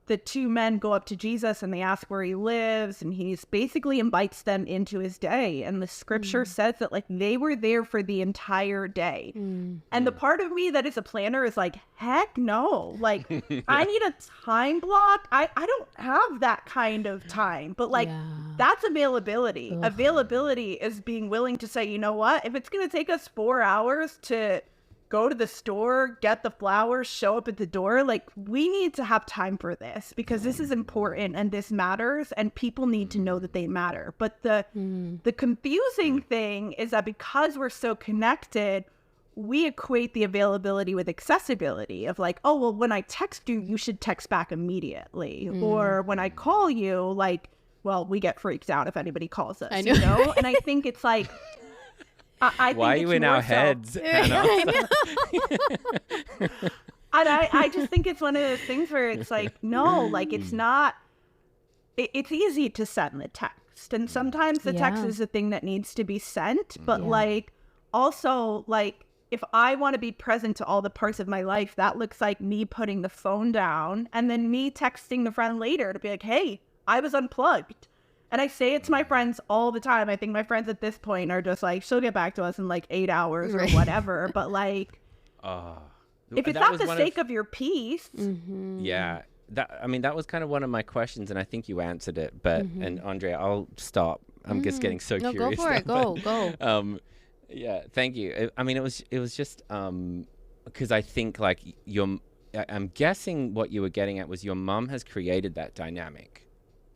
the two men go up to Jesus and they ask where he lives, and he's basically invites them into his day. And the scripture says that like they were there for the entire day. And the part of me that is a planner is like, heck no, like I need a time block. I don't have that kind of time, but like that's availability. Availability is being willing to say, you know what, if it's going to take us 4 hours to go to the store, get the flowers, show up at the door, like we need to have time for this because this is important and this matters and people need to know that they matter. But the confusing thing is that because we're so connected, we equate the availability with accessibility of like, oh, well, when I text you, you should text back immediately. Or when I call you, like, well, we get freaked out if anybody calls us, you know? And I think it's like, I think why are you in our heads, Hannah? And I just think it's one of those things where it's like, no, like it's not, it's easy to send the text. And sometimes the text is the thing that needs to be sent. But like, also like, if I want to be present to all the parts of my life, that looks like me putting the phone down and then me texting the friend later to be like, hey, I was unplugged. And I say it to my friends all the time. I think my friends at this point are just like, she'll get back to us in like 8 hours or whatever. But like, if it's not the sake of your peace. Yeah. That was kind of one of my questions, and I think you answered it. But, and Andrea, I'll stop. I'm just getting so curious. Go for it. Go. Yeah, thank you. I mean, it was just because I think like I'm guessing what you were getting at was your mom has created that dynamic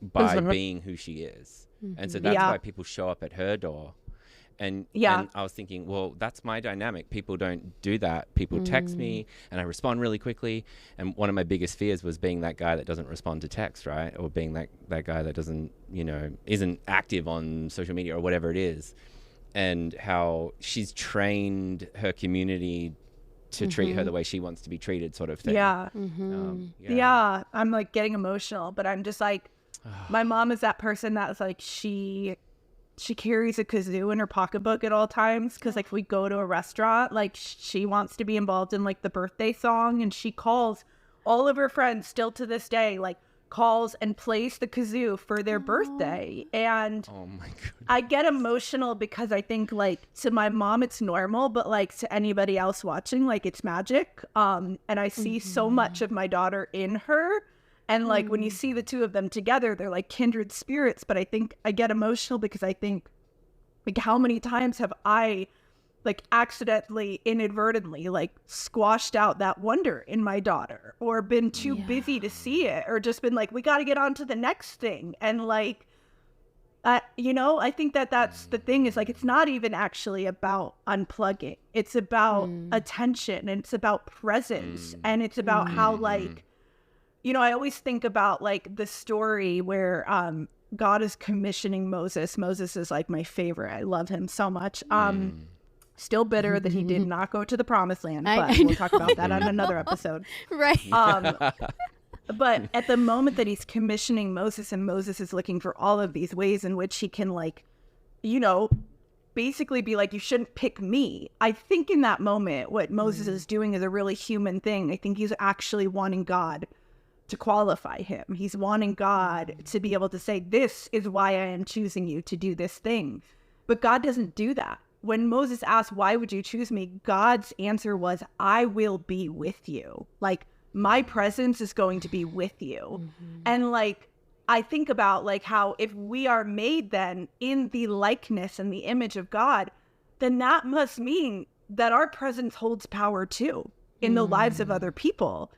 by being who she is. And so that's why people show up at her door. And I was thinking, well, that's my dynamic. People don't do that. People text me and I respond really quickly. And one of my biggest fears was being that guy that doesn't respond to text, right? Or being that guy that doesn't, you know, isn't active on social media or whatever it is. And how she's trained her community to treat her the way she wants to be treated, sort of thing. Yeah, I'm like getting emotional, but I'm just like, my mom is that person that's like, she carries a kazoo in her pocketbook at all times, because like if we go to a restaurant, like she wants to be involved in like the birthday song, and she calls all of her friends still to this day, like calls and plays the kazoo for their birthday. And oh my God, I get emotional because I think like to my mom it's normal, but like to anybody else watching, like it's magic. And I see so much of my daughter in her. And like when you see the two of them together, they're like kindred spirits. But I think I get emotional because I think like how many times have I like accidentally, inadvertently like squashed out that wonder in my daughter, or been too busy to see it, or just been like, we got to get on to the next thing. And like, you know, I think that's the thing is like, it's not even actually about unplugging. It's about attention, and it's about presence. And it's about how like, you know, I always think about like the story where God is commissioning Moses. Moses is like my favorite. I love him so much. Still bitter that he did not go to the promised land, but we'll talk about that on another episode. Right. But at the moment that he's commissioning Moses, and Moses is looking for all of these ways in which he can like, you know, basically be like, you shouldn't pick me. I think in that moment, what Moses is doing is a really human thing. I think he's actually wanting God to qualify him. He's wanting God to be able to say, this is why I am choosing you to do this thing. But God doesn't do that. When Moses asked, why would you choose me? God's answer was, I will be with you. Like, my presence is going to be with you. And like, I think about like how if we are made then in the likeness and the image of God, then that must mean that our presence holds power too in the lives of other people.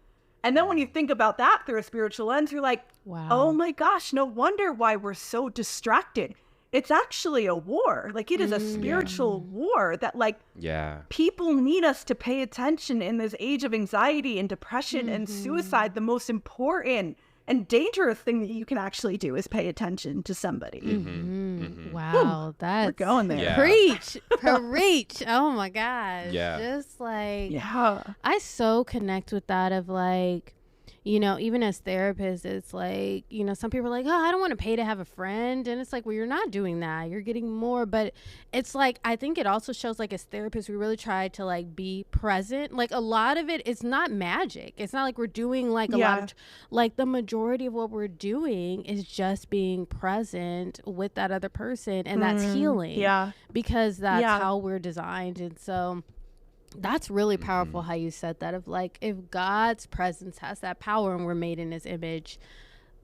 And then when you think about that through a spiritual lens, you're like, wow, oh my gosh, no wonder why we're so distracted. It's actually a war. Like, it is a spiritual war that like people need us to pay attention in this age of anxiety and depression and suicide. The most important and dangerous thing that you can actually do is pay attention to somebody. Wow, We're going there. Yeah. Preach. Oh my gosh. Yeah. Just like, Yeah. I so connect with that of like, you know, even as therapists, it's like, you know, some people are like, oh, I don't want to pay to have a friend. And it's like, well, you're not doing that. You're getting more. But it's like, I think it also shows like as therapists, we really try to like be present. Like a lot of it, it's not magic. It's not like we're doing like a lot of, like the majority of what we're doing is just being present with that other person. And that's healing. Yeah. Because that's how we're designed. And so that's really powerful how you said that, of like, if God's presence has that power and we're made in his image,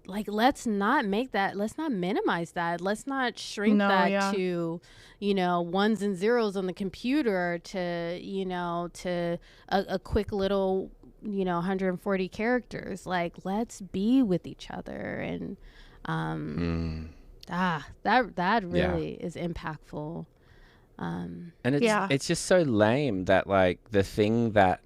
like, let's not minimize that. Let's not shrink to, you know, ones and zeros on the computer, to, you know, to a quick little, you know, 140 characters. Like, let's be with each other. And that really is impactful. And it's just so lame that like the thing that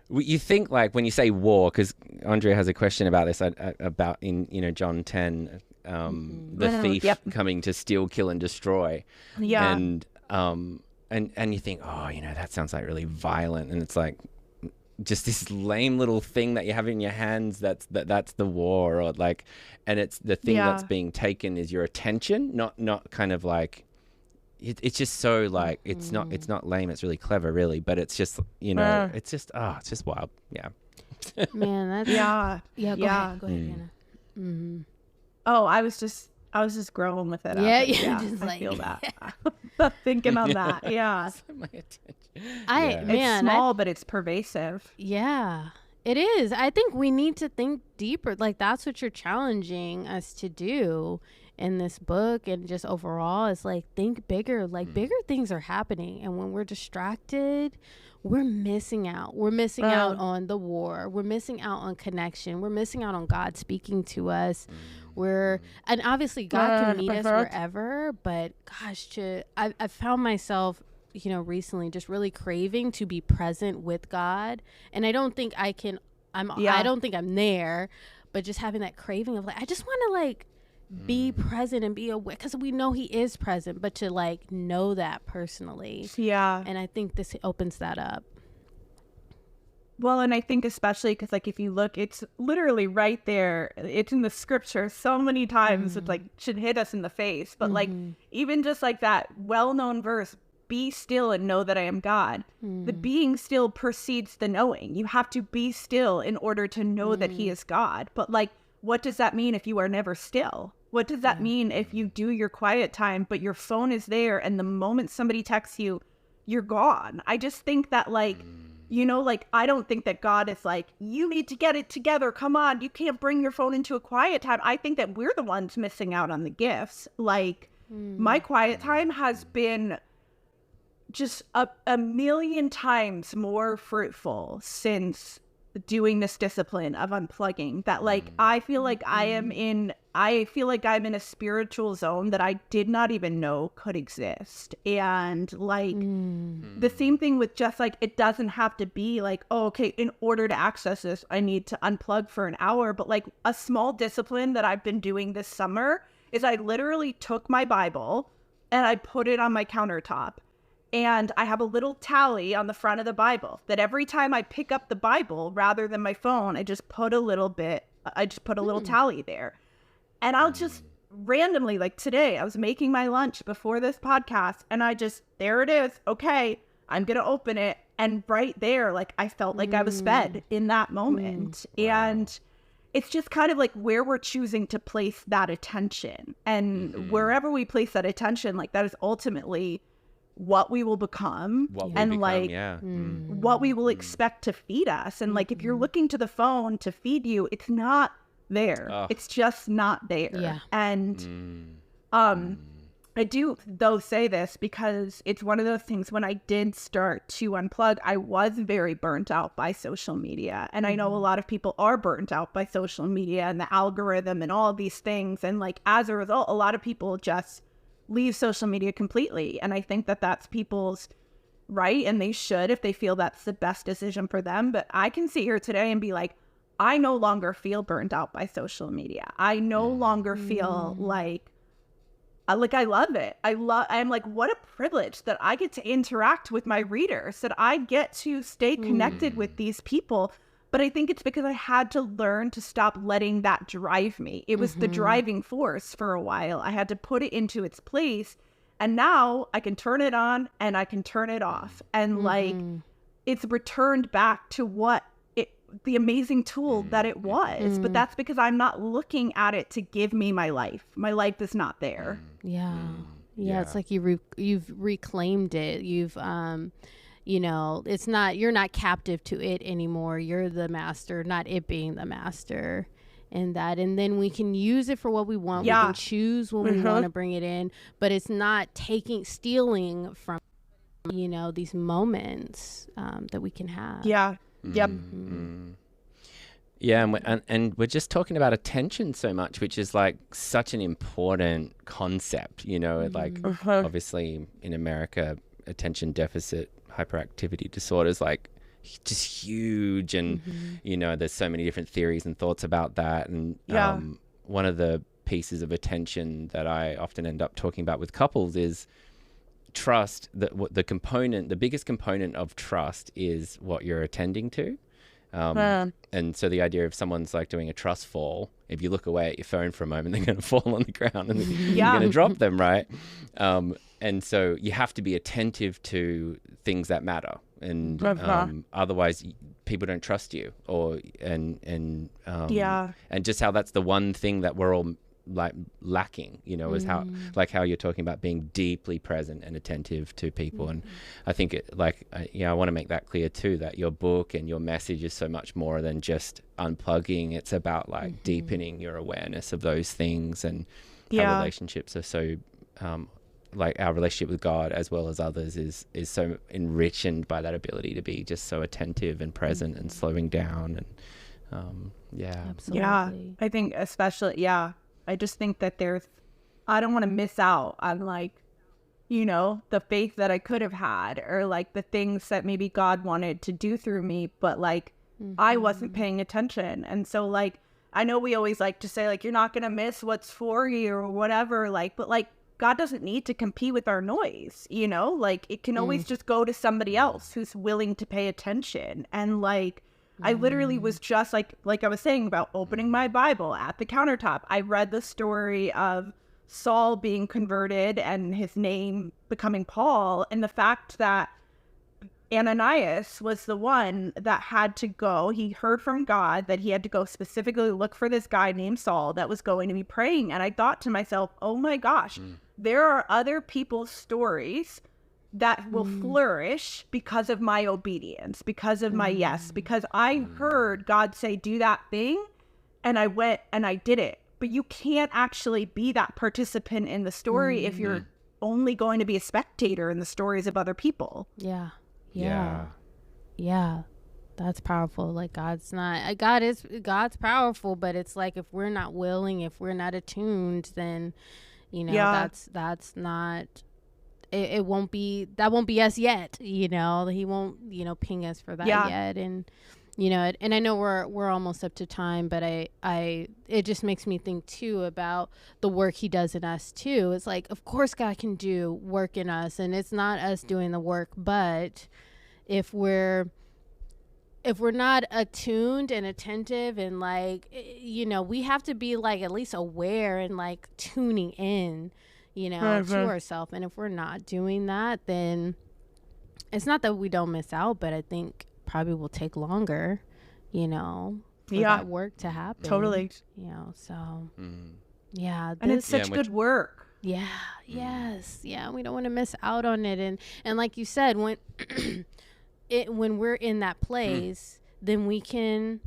you think, like when you say war, because Andrea has a question about this, about in, you know, John 10, the thief coming to steal, kill, and destroy. Yeah. And you think, oh, you know, that sounds like really violent, and it's like just this lame little thing that you have in your hands. That's the war, or like, and it's the thing that's being taken is your attention, not kind of like. It's just so like it's not lame. It's really clever, really, but it's just, you know, it's just wild. Yeah. Man, that's Go ahead, Hannah. Oh, I was just growing with it. Just I like, feel that. Thinking on that, yeah. My attention. It's small, but it's pervasive. Yeah, it is. I think we need to think deeper. Like, that's what you're challenging us to do in this book, and just overall, is like, think bigger. Like, bigger things are happening, and when we're distracted, we're missing out. We're missing out on the war. We're missing out on connection. We're missing out on God speaking to us. And obviously God can meet us wherever, but gosh, I found myself, you know, recently just really craving to be present with God. And I don't think I don't think I'm there, but just having that craving of like, I just want to like be present and be aware, because we know he is present, but to like know that personally. Yeah. And I think this opens that up. Well, and I think especially because, like, if you look, it's literally right there. It's in the scripture so many times. It's like should hit us in the face. But like, even just like that well-known verse, be still and know that I am God. The being still precedes the knowing. You have to be still in order to know that he is God. But like, what does that mean if you are never still? What does that mean if you do your quiet time, but your phone is there, and the moment somebody texts you, you're gone? I just think that, like, you know, like, I don't think that God is like, you need to get it together. Come on. You can't bring your phone into a quiet time. I think that we're the ones missing out on the gifts. Like, my quiet time has been just a million times more fruitful since doing this discipline of unplugging, that like I feel like I'm in a spiritual zone that I did not even know could exist. And like the same thing with just like, it doesn't have to be like, oh, okay, in order to access this I need to unplug for an hour. But like, a small discipline that I've been doing this summer is I literally took my Bible and I put it on my countertop. And I have a little tally on the front of the Bible that every time I pick up the Bible, rather than my phone, I just put a little tally there. And I'll just randomly, like today, I was making my lunch before this podcast, and there it is. Okay, I'm going to open it. And right there, like, I felt like I was fed in that moment. And it's just kind of like where we're choosing to place that attention. And wherever we place that attention, like, that is ultimately what we will become, what we will expect to feed us. And like, if you're looking to the phone to feed you, it's not there. It's just not there. Yeah. And I do though say this because it's one of those things, when I did start to unplug, I was very burnt out by social media. And I know a lot of people are burnt out by social media and the algorithm and all of these things. And like, as a result, a lot of people just leave social media completely. And I think that that's people's right, and they should, if they feel that's the best decision for them. But I can sit here today and be like, I no longer feel burned out by social media. I no longer feel like I love it. I'm like, what a privilege that I get to interact with my readers, that I get to stay connected with these people. But I think it's because I had to learn to stop letting that drive me. It was the driving force for a while. I had to put it into its place. And now I can turn it on and I can turn it off. And like, it's returned back to the amazing tool that it was. But that's because I'm not looking at it to give me my life. My life is not there. Yeah. It's like you've reclaimed it. You've, it's not, you're not captive to it anymore. You're the master, not it being the master. And then we can use it for what we want. We can choose when we want to bring it in, but it's not stealing from, these moments that we can have. Yeah. Yep. Yeah, and we're just talking about attention so much, which is like such an important concept, like obviously in America, attention deficit hyperactivity disorder is like just huge, and there's so many different theories and thoughts about that. And one of the pieces of attention that I often end up talking about with couples is trust. The biggest component of trust is what you're attending to. And so the idea of someone's like doing a trust fall, if you look away at your phone for a moment, they're going to fall on the ground and you're going to drop them, right? And so you have to be attentive to things that matter, and otherwise people don't trust you, and just how that's the one thing that we're all like lacking, is how you're talking about being deeply present and attentive to people. And I think I want to make that clear too, that your book and your message is so much more than just unplugging. It's about like deepening your awareness of those things, and our relationships are so like our relationship with God as well as others is so enriched by that ability to be just so attentive and present and slowing down. And absolutely. I think especially I just think that I don't want to miss out on like, the faith that I could have had, or like the things that maybe God wanted to do through me, but like I wasn't paying attention. And so like, I know we always like to say like, you're not going to miss what's for you or whatever, like, but like God doesn't need to compete with our noise, like it can always just go to somebody else who's willing to pay attention. And like, I literally was just like I was saying about opening my Bible at the countertop. I read the story of Saul being converted and his name becoming Paul, and the fact that Ananias was the one that had to go. He heard from God that he had to go specifically look for this guy named Saul that was going to be praying. And I thought to myself, oh my gosh, there are other people's stories that will flourish because of my obedience, because of my yes, because I heard God say, do that thing. And I went and I did it. But you can't actually be that participant in the story if you're only going to be a spectator in the stories of other people. Yeah. That's powerful. Like God's powerful, but it's like, if we're not willing, if we're not attuned, then, that's not, it won't be us yet, he won't, ping us for that yet. And, and I know we're almost up to time, but it just makes me think too about the work he does in us too. It's like, of course God can do work in us, and it's not us doing the work, but if we're not attuned and attentive and like, we have to be like at least aware and like tuning in, to ourselves. And if we're not doing that, then it's not that we don't miss out, but I think probably will take longer, for that work to happen. Totally. So and it's such good work. Yeah. Yes. Yeah. We don't want to miss out on it. And like you said, when when we're in that place, then we can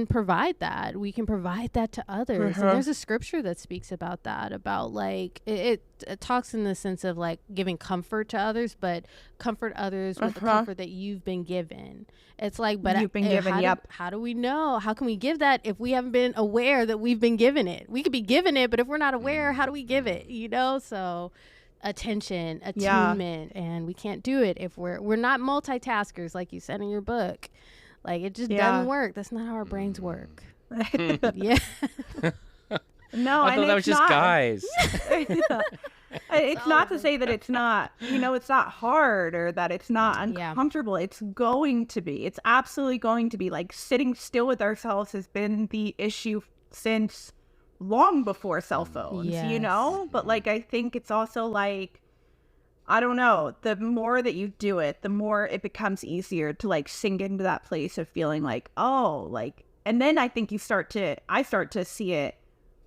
provide that. We can provide that to others. And there's a scripture that speaks about that, about like, it talks in the sense of like giving comfort to others, but comfort others with the comfort that you've been given. It's like, but you've been given, how do we know? How can we give that if we haven't been aware that we've been given it? We could be given it, but if we're not aware, how do we give it? So attention, attunement, and we can't do it if we're not multitaskers, like you said in your book. Like, it just doesn't work. That's not how our brains work. Yeah. No, I thought that was just guys. It's not to say that it's not, it's not hard or that it's not uncomfortable. Yeah. It's going to be. It's absolutely going to be. Like, sitting still with ourselves has been the issue since long before cell phones, But, like, I think it's also, like, I don't know, the more that you do it, the more it becomes easier to, like, sink into that place of feeling like, oh, like, and then I think I start to see it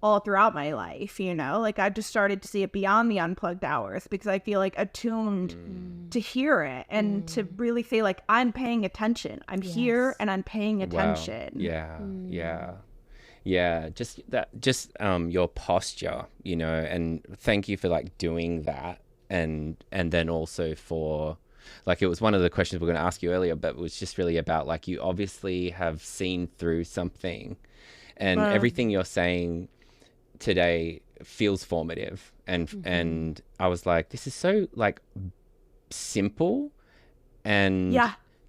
all throughout my life, like I've just started to see it beyond the unplugged hours because I feel like attuned to hear it and to really say, like, I'm paying attention. I'm here and I'm paying attention. Wow. Yeah. Just your posture, and thank you for, like, doing that. And then also for, like, it was one of the questions we we're going to ask you earlier, but it was just really about, like, you obviously have seen through something, and everything you're saying today feels formative, and I was like, this is so, like, simple and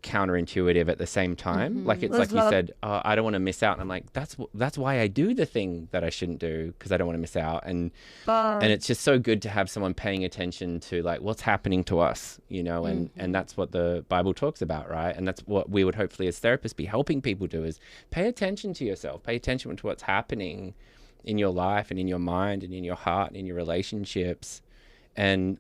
counterintuitive at the same time. Like, it's like you said, oh, I don't want to miss out, and I'm like, that's why I do the thing that I shouldn't do, because I don't want to miss out. And it's just so good to have someone paying attention to, like, what's happening to us, and that's what the Bible talks about, right? And that's what we would hopefully as therapists be helping people do, is pay attention to yourself, pay attention to what's happening in your life and in your mind and in your heart and in your relationships. And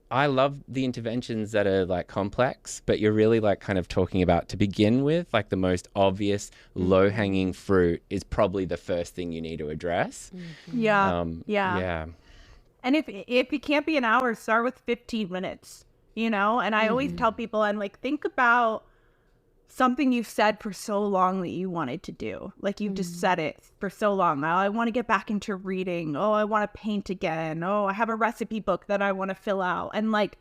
I love the interventions that are, like, complex, but you're really, like, kind of talking about, to begin with, like, the most obvious low-hanging fruit is probably the first thing you need to address. Yeah. And if you can't be an hour, start with 15 minutes, And I always tell people, I'm like, think about something you've said for so long that you wanted to do. Like, you've just said it for so long. Oh, I want to get back into reading. Oh, I want to paint again. Oh, I have a recipe book that I want to fill out. And, like,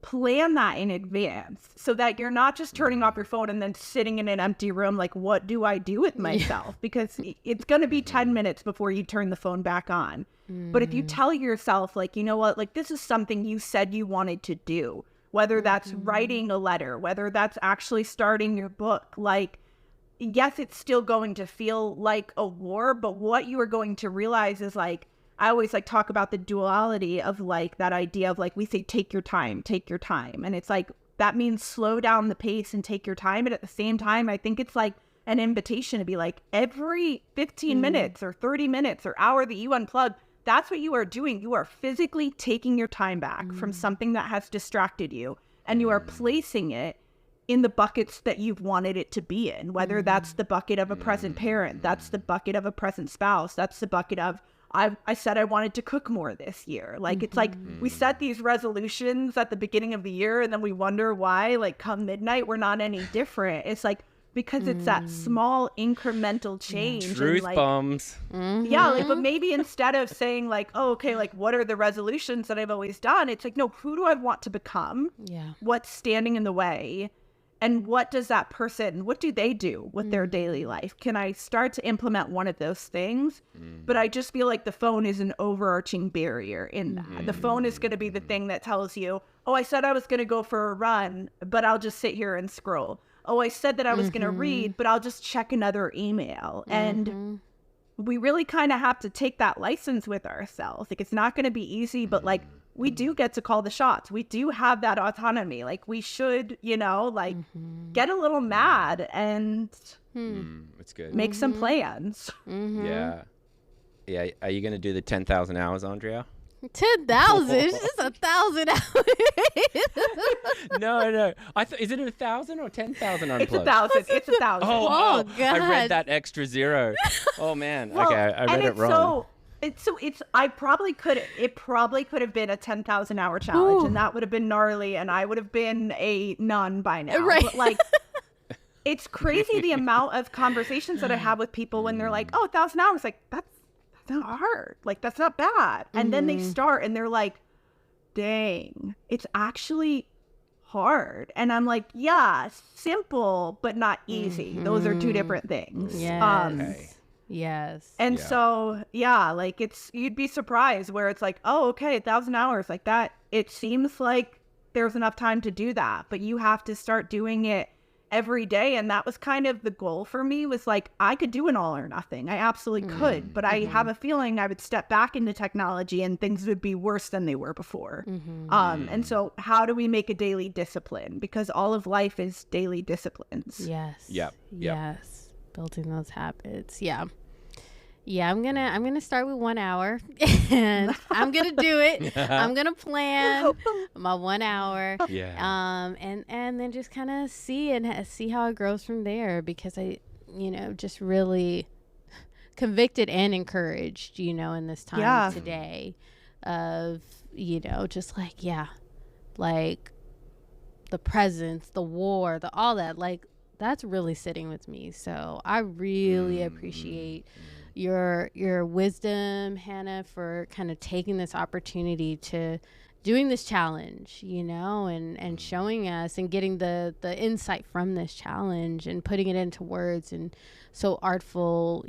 plan that in advance so that you're not just turning off your phone and then sitting in an empty room like, what do I do with myself? Because it's going to be 10 minutes before you turn the phone back on. But if you tell yourself, like, you know what, like, this is something you said you wanted to do, whether that's writing a letter, whether that's actually starting your book, like, yes, it's still going to feel like a war, but what you are going to realize is, like, I always, like, talk about the duality of, like, that idea of, like, we say, take your time. And it's like, that means slow down the pace and take your time. And at the same time, I think it's like an invitation to be like, every 15 minutes or 30 minutes or hour that you unplug, that's what you are doing. You are physically taking your time back from something that has distracted you, and you are placing it in the buckets that you've wanted it to be in, whether that's the bucket of a present parent, that's the bucket of a present spouse, that's the bucket of, I said I wanted to cook more this year. Like, it's like we set these resolutions at the beginning of the year, and then we wonder why, like, come midnight, we're not any different. It's like, because it's that small incremental change. Truth and, like, bombs. Yeah, like, but maybe instead of saying, like, oh, okay, like, what are the resolutions that I've always done? It's like, no, who do I want to become? Yeah. What's standing in the way? And what does that person, what do they do with their daily life? Can I start to implement one of those things? But I just feel like the phone is an overarching barrier in that. The phone is going to be the thing that tells you, oh, I said I was going to go for a run, but I'll just sit here and scroll. Oh, I said that I was going to read, but I'll just check another email. And we really kind of have to take that license with ourselves. Like, it's not going to be easy, but, like, we do get to call the shots. We do have that autonomy. Like, we should, like, get a little mad and it's good. Make some plans. Yeah. Are you going to do the 10,000 hours, Andrea? 10,000? It's just 1,000 hours. No. Is it 1,000 or 10,000 unplugged? It's 1,000. Oh, God. I read that extra zero. Oh, man. Well, okay, I read it wrong. It probably could have been a 10,000 hour challenge. Ooh. And that would have been gnarly, and I would have been a nun by now. Right. But, like, it's crazy the amount of conversations that I have with people when they're like, oh, 1,000 hours. Like, that's not hard. Like, that's not bad. And then they start and they're like, dang, it's actually hard. And I'm like, yeah, simple, but not easy. Those are two different things. Yes. Okay. Yes. And so, like, you'd be surprised where it's like, oh, okay, 1,000 hours, like that. It seems like there's enough time to do that, but you have to start doing it every day. And that was kind of the goal for me, was like, I could do an all or nothing. I absolutely could. But I have a feeling I would step back into technology and things would be worse than they were before. And so how do we make a daily discipline? Because all of life is daily disciplines. Yes. Yep. Yes. Building those habits. Yeah. Yeah, I'm gonna start with 1 hour, and I'm gonna do it. I'm gonna plan my 1 hour, and then just kind of see how it grows from there. Because I, just really convicted and encouraged, in this time today, of just like the presence, the war, all that, like that's really sitting with me. So I really appreciate your wisdom, Hannah, for kind of taking this opportunity to doing this challenge, and showing us and getting the insight from this challenge and putting it into words, and so artful,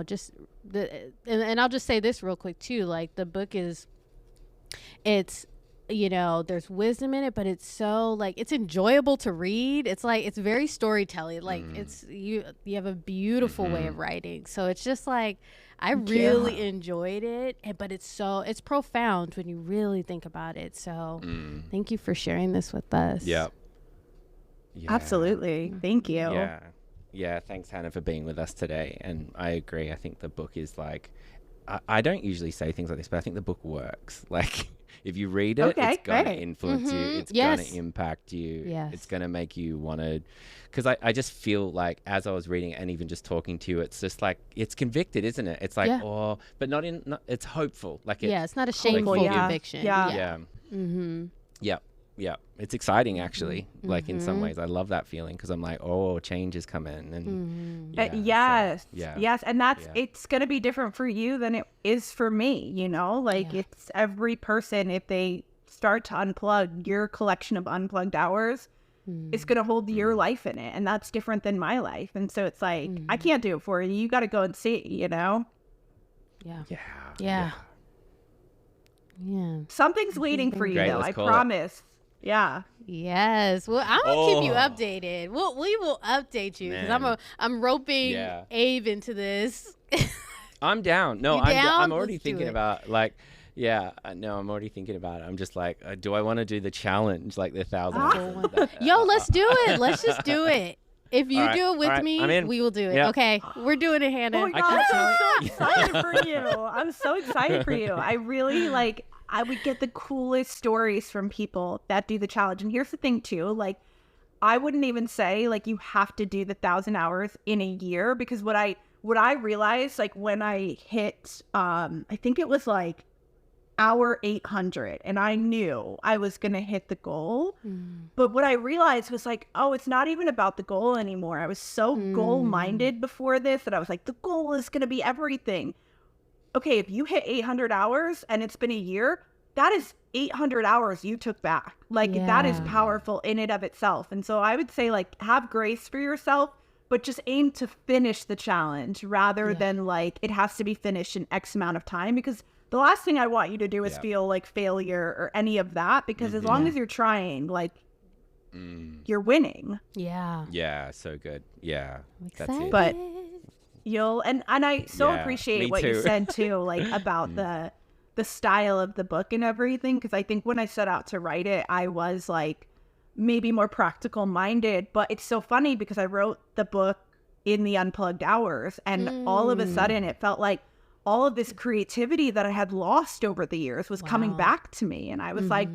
just and I'll just say this real quick too, like the book it's there's wisdom in it, but it's so like it's enjoyable to read. It's like it's very storytelling. Like it's you have a beautiful way of writing. So it's just like I really enjoyed it, but it's profound when you really think about it. So thank you for sharing this with us. Yep. Yeah. Absolutely. Thank you. Yeah. Thanks, Hannah, for being with us today. And I agree. I think the book is like, I don't usually say things like this, but I think the book works. Like, if you read it, it's going to influence you. It's going to impact you. It's going to make you want to, because I just feel like as I was reading it and even just talking to you, it's just like, it's convicted, isn't it? It's like, but it's hopeful. Like, it's not a shameful conviction. Yeah. It's exciting, actually. Like in some ways, I love that feeling, because I'm like, oh, change is coming. And yes. And it's going to be different for you than it is for me, it's every person, if they start to unplug, your collection of unplugged hours is going to hold your life in it. And that's different than my life. And so it's like, I can't do it for you. You got to go and see, Yeah. Something's waiting for you, though. I promise. Yeah. Yes. Well, I'm gonna keep you updated. We will update you, because I'm roping Abe into this. I'm down. No, I'm already thinking about like. I'm already thinking about it. I'm just like, do I want to do the challenge, like the 1,000? Yo, let's do it. Let's just do it. If you do it with me, we will do it. Yep. Okay, we're doing it, Hannah. Oh my God, I'm so excited for you. I'm so excited for you. I really I would get the coolest stories from people that do the challenge. And here's the thing too, like I wouldn't even say like you have to do the 1,000 hours in a year, because what I realized, like when I hit I think it was like hour 800, and I knew I was gonna hit the goal. But what I realized was like, oh, it's not even about the goal anymore. I was so goal minded before this that I was like, the goal is gonna be everything. Okay, if you hit 800 hours and it's been a year, that is 800 hours you took back. Like that is powerful in and of itself. And so I would say like have grace for yourself, but just aim to finish the challenge rather than like it has to be finished in X amount of time, because the last thing I want you to do is feel like failure or any of that, because as long as you're trying, like you're winning. Yeah, so good. Yeah, that's it. But and I so appreciate what you said too, like about the style of the book and everything, because I think when I set out to write it, I was like maybe more practical minded. But it's so funny because I wrote the book in the Unplugged Hours, and all of a sudden it felt like all of this creativity that I had lost over the years was coming back to me. And I was like,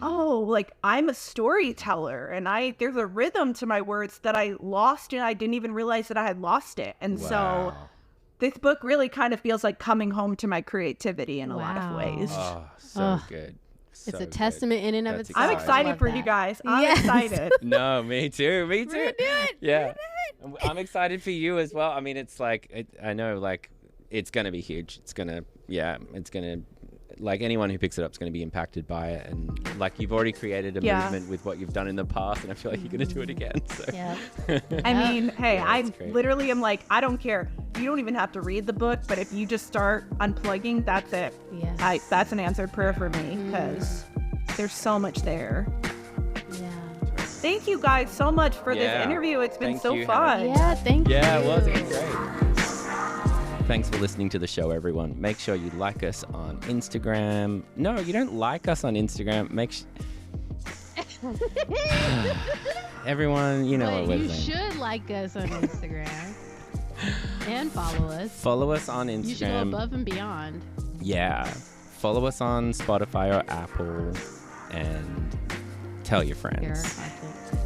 oh, like I'm a storyteller, and there's a rhythm to my words that I lost, and I didn't even realize that I had lost it. And so this book really kind of feels like coming home to my creativity in a lot of ways. Oh, so good. It's a testament in and of itself. I'm excited for you guys. I'm excited. No, me too. We're gonna do it. Yeah. I'm excited for you as well. I mean, it's like, I know like it's going to be huge. It's going to, like anyone who picks it up is going to be impacted by it. And like you've already created a movement with what you've done in the past, and I feel like you're going to do it again. So. I mean, hey, I literally am like, I don't care. You don't even have to read the book, but if you just start unplugging, that's it. That's an answered prayer for me, because there's so much there. Yeah. Thank you guys so much for this Yeah. interview. It's been Thank so you, fun. Hannah. Yeah, thank you. Yeah, it was great. Thanks for listening to the show, everyone. Make sure you like us on Instagram. No, you don't like us on Instagram. Everyone, you know But what we're you saying. should like us on Instagram and follow us. Follow us on Instagram. You should go above and beyond. Yeah. Follow us on Spotify or Apple and tell your friends. Here, I think.